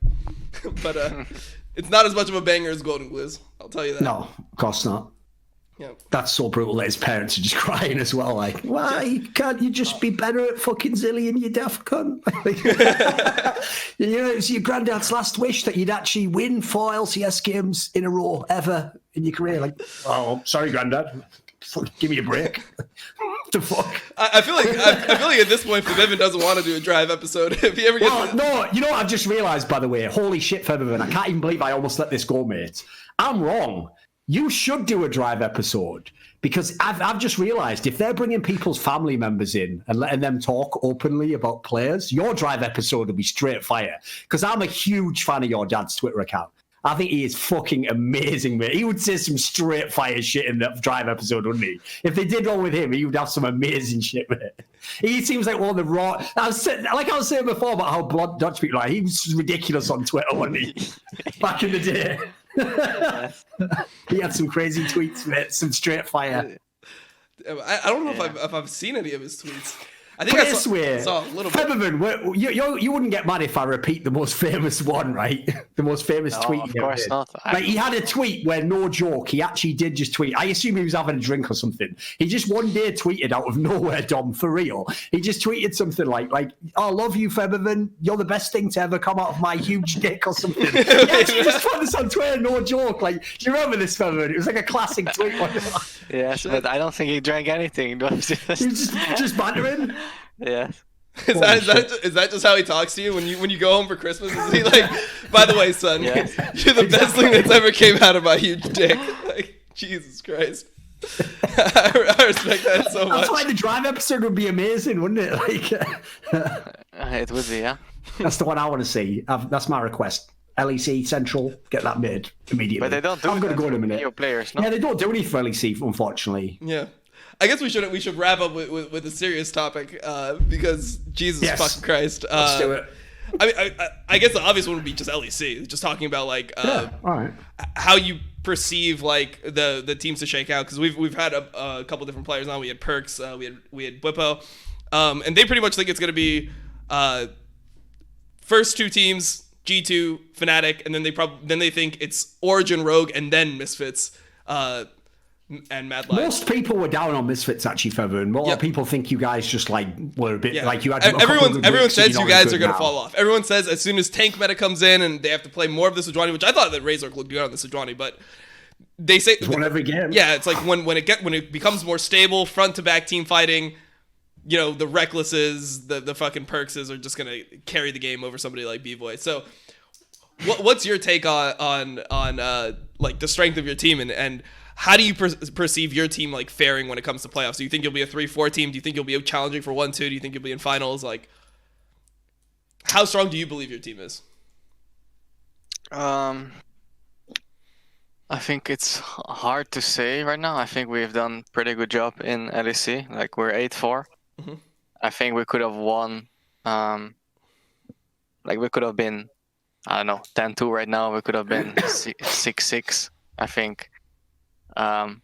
But it's not as much of a banger as Golden Gliz. I'll tell you that. No, of course not. Yeah. That's so brutal that his parents are just crying as well. Like, why can't you just be better at fucking Zillion, you daft cunt? You know, it was your granddad's last wish that you'd actually win 4 LCS games in a row ever in your career. Like, oh, sorry, granddad. Give me a break. What the fuck? I feel like at this point, Febiven doesn't want to do a drive episode. If he ever gets No, you know what I've just realised, by the way? Holy shit, Febiven. I can't even believe I almost let this go, mate. I'm wrong. You should do a drive episode because I've just realised if they're bringing people's family members in and letting them talk openly about players, your drive episode will be straight fire. Because I'm a huge fan of your dad's Twitter account. I think he is fucking amazing, mate. He would say some straight fire shit in the drive episode, wouldn't he? If they did one with him, he would have some amazing shit, mate. He seems like one of the raw. Like I was saying before about how blood Dutch people are. He was ridiculous on Twitter, wasn't he? Back in the day. He had some crazy tweets, mate. Some straight fire. I don't know if I've seen any of his tweets. I think Put I it this way, saw a little bit. Febiven, you wouldn't get mad if I repeat the most famous one, right? The most famous tweet. Of course not. Like he had a tweet where, no joke, he actually did just tweet. I assume he was having a drink or something. He just one day tweeted out of nowhere, Dom, for real. He just tweeted something like, "I love you, Febiven. You're the best thing to ever come out of my huge dick," or something. He actually just put this on Twitter, no joke. Like, do you remember this, Febiven? It was like a classic tweet. Yes, but I don't think he drank anything. He was just bantering. Yes. Is that just how he talks to you when you go home for Christmas? Is he like, by the way, son, Yes. you're the best thing that's ever came out of my huge dick? Like, Jesus Christ. I respect that so much. That's why the drive episode would be amazing, wouldn't it? Like, It would be, yeah. that's the one I want to see. That's my request. LEC Central, get that made immediately. But they don't do I'm going to go in a minute. Your players, no? Yeah, they don't do anything for LEC, unfortunately. Yeah. I guess we should wrap up with a serious topic because Jesus fucking Christ. Let's do it. I mean, I guess the obvious one would be just LEC, just talking about like All right. how you perceive like the teams to shake out, because we've had a couple different players on. We had Perks, we had Bwipo, and they pretty much think it's going to be first two teams, G2, Fnatic, and then they think it's Origin, Rogue, and then Misfits. And Mad Lions. Most people were down on Misfits actually, Feather, and a lot of people think you guys just like were a bit like you had. Everyone says you guys are going to fall off. Everyone says as soon as tank meta comes in and they have to play more of the Sejuani, which I thought that Razor looked good on the Sejuani, but they say one every game. Yeah, it's like when it becomes more stable, front to back team fighting. You know, the Recklesses, the fucking Perkses are just going to carry the game over somebody like B-Boy. So, what's your take on like the strength of your team and how do you perceive your team like faring when it comes to playoffs? Do you think you'll be a 3-4 team? Do you think you'll be challenging for 1-2? Do you think you'll be in finals? Like, how strong do you believe your team is? I think it's hard to say right now. I think we've done pretty good job in LEC. Like we're 8-4. Mm-hmm. I think we could have won. Like we could have been, I don't know, 10-2 right now. We could have been 6-6. I think. I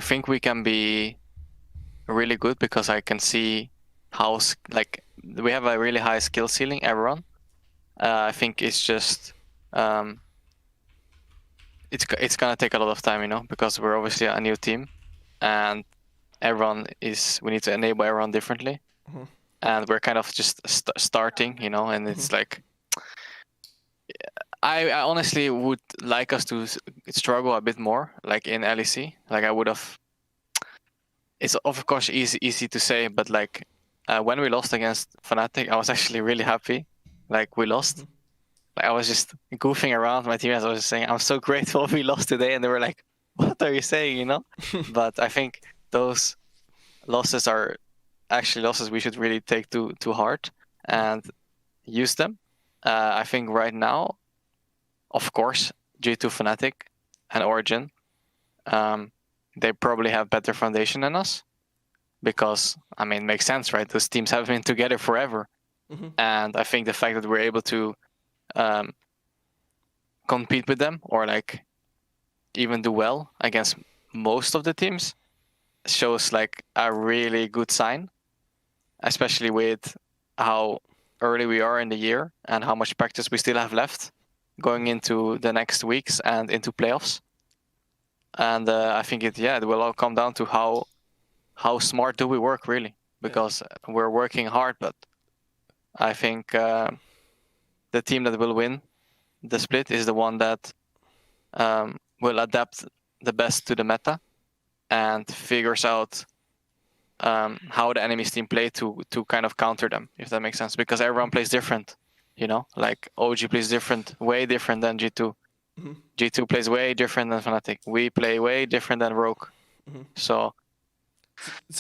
think we can be really good because I can see how like we have a really high skill ceiling, everyone. I think it's just it's gonna take a lot of time, you know, because we're obviously a new team and we need to enable everyone differently. Mm-hmm. And we're kind of just starting, you know, and it's like I honestly would like us to struggle a bit more, like in LEC. Like I would have. It's of course easy to say, but like when we lost against Fnatic, I was actually really happy. Like we lost. Like I was just goofing around with my teammates. I was just saying, "I'm so grateful we lost today," and they were like, "What are you saying?" You know. But I think those losses are actually losses we should really take to heart and use them. I think right now. Of course, G2, Fnatic, and Origin, they probably have better foundation than us because, I mean, it makes sense, right? Those teams have been together forever. Mm-hmm. And I think the fact that we're able to compete with them or like even do well against most of the teams shows like a really good sign, especially with how early we are in the year and how much practice we still have left going into the next weeks and into playoffs. And I think it will all come down to how smart do we work really, because we're working hard, but I think the team that will win the split is the one that will adapt the best to the meta and figures out how the enemy's team play to kind of counter them, if that makes sense, because everyone plays different, like OG plays way different than G2. Mm-hmm. G2 plays way different than Fnatic. We play way different than Rogue. Mm-hmm. So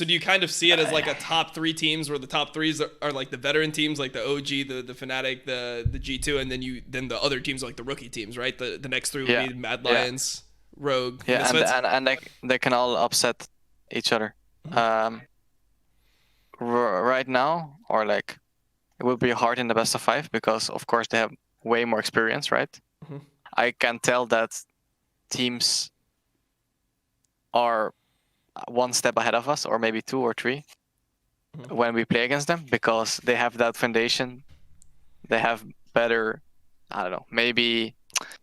do you kind of see it as like a top 3 teams where the top 3s are like the veteran teams, like the OG, the Fnatic, the G2, and then the other teams are like the rookie teams, right? The next 3 would be Mad Lions, Rogue, Misfits. and they can all upset each other. Mm-hmm. Right now, or like it will be hard in the best of 5 because of course they have way more experience, right? Mm-hmm. I can tell that teams are one step ahead of us, or maybe 2 or 3 when we play against them, because they have that foundation. They have better, I don't know, maybe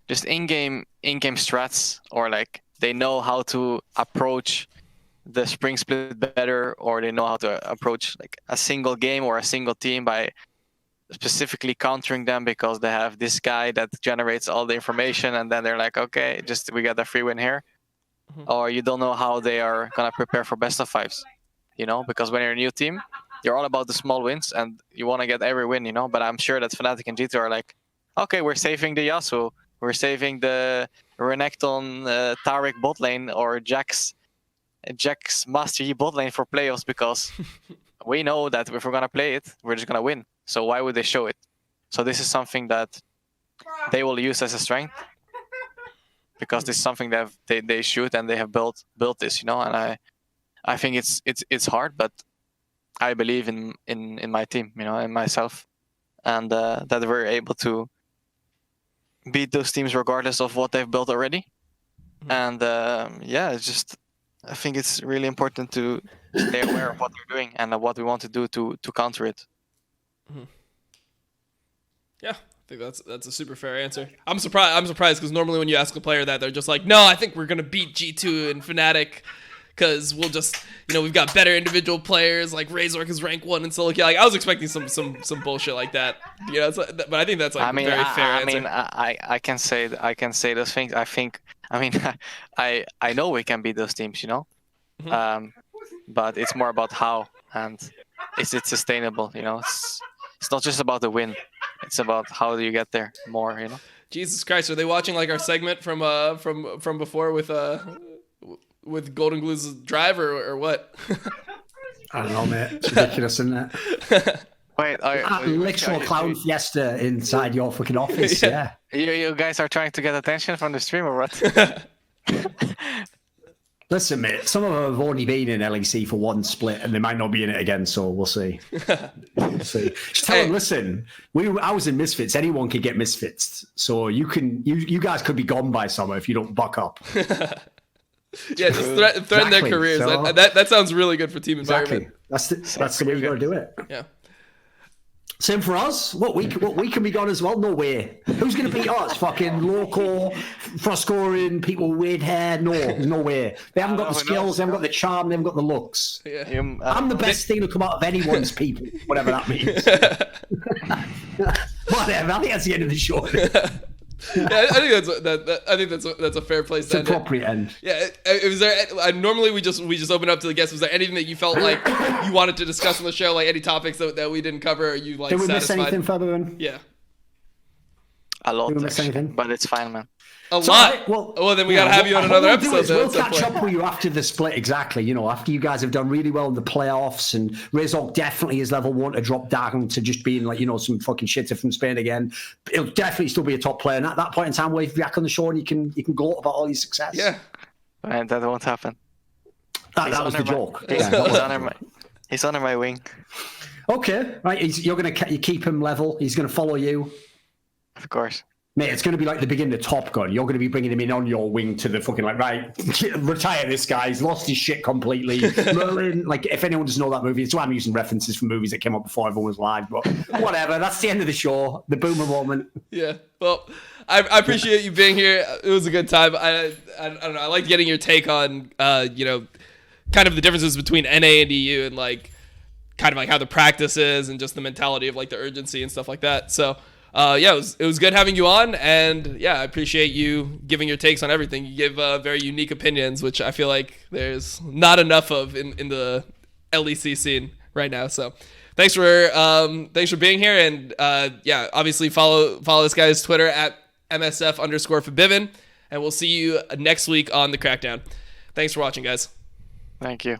just in-game strats, or like they know how to approach the spring split better, or they know how to approach like a single game or a single team by specifically countering them, because they have this guy that generates all the information, and then they're like, okay, just we got a free win here. Mm-hmm. Or you don't know how they are gonna prepare for best of 5s, because when you're a new team, you're all about the small wins and you want to get every win, But I'm sure that Fnatic and G2 are like, okay, we're saving the Yasuo, we're saving the Renekton Taric bot lane, or Jax Master Yi bot lane for playoffs, because we know that if we're gonna play it, we're just gonna win. So why would they show it? So this is something that they will use as a strength, because this is something that they shoot and they have built this, And I think it's hard, but I believe in my team, in myself, and that we're able to beat those teams regardless of what they've built already. And it's just, I think it's really important to stay aware of what they're doing and what we want to do to counter it. Mm-hmm. Yeah, I think that's a super fair answer. I'm surprised because normally when you ask a player that, they're just like, no, I think we're gonna beat G2 and Fnatic because we'll just, we've got better individual players, like Razork is rank 1 and so like I was expecting some bullshit like that, but I think that's like a very fair answer. I can say those things. I know we can beat those teams, Mm-hmm. But it's more about how, and is it sustainable? It's not just about the win. It's about how do you get there more, Jesus Christ, are they watching like our segment from before with Golden Glue's drive or what? I don't know, mate. It's ridiculous, isn't it? Wait, literal clown fiesta inside your fucking office, yeah. You guys are trying to get attention from the stream or what? Listen, mate, some of them have only been in LEC for 1 split, and they might not be in it again, so we'll see. Just tell them, listen, I was in Misfits. Anyone could get Misfits. So you guys could be gone by summer if you don't buck up. Yeah, just threaten their careers. So, that sounds really good for team environment. Exactly. That's the way we got to do it. Yeah. Same for us. What we can be gone as well? No way. Who's going to beat us? Fucking local, frost-scoring people with weird hair? No way. They haven't got the skills. They haven't got the charm. They haven't got the looks. Yeah. I'm the best thing to come out of anyone's people, whatever that means. Whatever. I think that's the end of the show. Yeah, I think that's a fair place to end. It's an appropriate end. Yeah. Was there? Normally we just open up to the guests. Was there anything that you felt like you wanted to discuss on the show? Like any topics that we didn't cover? Or you like Did we satisfied? miss anything, Fabian? Yeah. A lot. Did we miss anything? But it's fine, man. A lot. Well, then we gotta have you on another episode. We'll catch up with you after the split. Exactly. After you guys have done really well in the playoffs, and Razork definitely is level 1 to drop down to just being like some fucking shitter from Spain again. He'll definitely still be a top player. And at that point in time, we'll be back on the show and you can gloat about all your success. Yeah. And that won't happen. That was the joke. He's under my wing. Okay. Right. You're gonna keep him level. He's gonna follow you. Of course. Mate, it's going to be like the beginning of Top Gun. You're going to be bringing him in on your wing to the fucking, like, right, retire this guy. He's lost his shit completely. Merlin, like, if anyone doesn't know that movie, it's why I'm using references from movies that came out before everyone was live. But whatever, that's the end of the show. The boomer moment. Yeah, well, I appreciate you being here. It was a good time. I don't know. I like getting your take on, you know, kind of the differences between NA and EU and, like, kind of like how the practice is and just the mentality of, like, the urgency and stuff like that. So, yeah, it was good having you on, and yeah, I appreciate you giving your takes on everything. You give very unique opinions, which I feel like there's not enough of in the LEC scene right now. So thanks for being here, and yeah, obviously follow this guy's Twitter at MSF_Forbidden, and we'll see you next week on the Crackdown. Thanks for watching, guys. Thank you.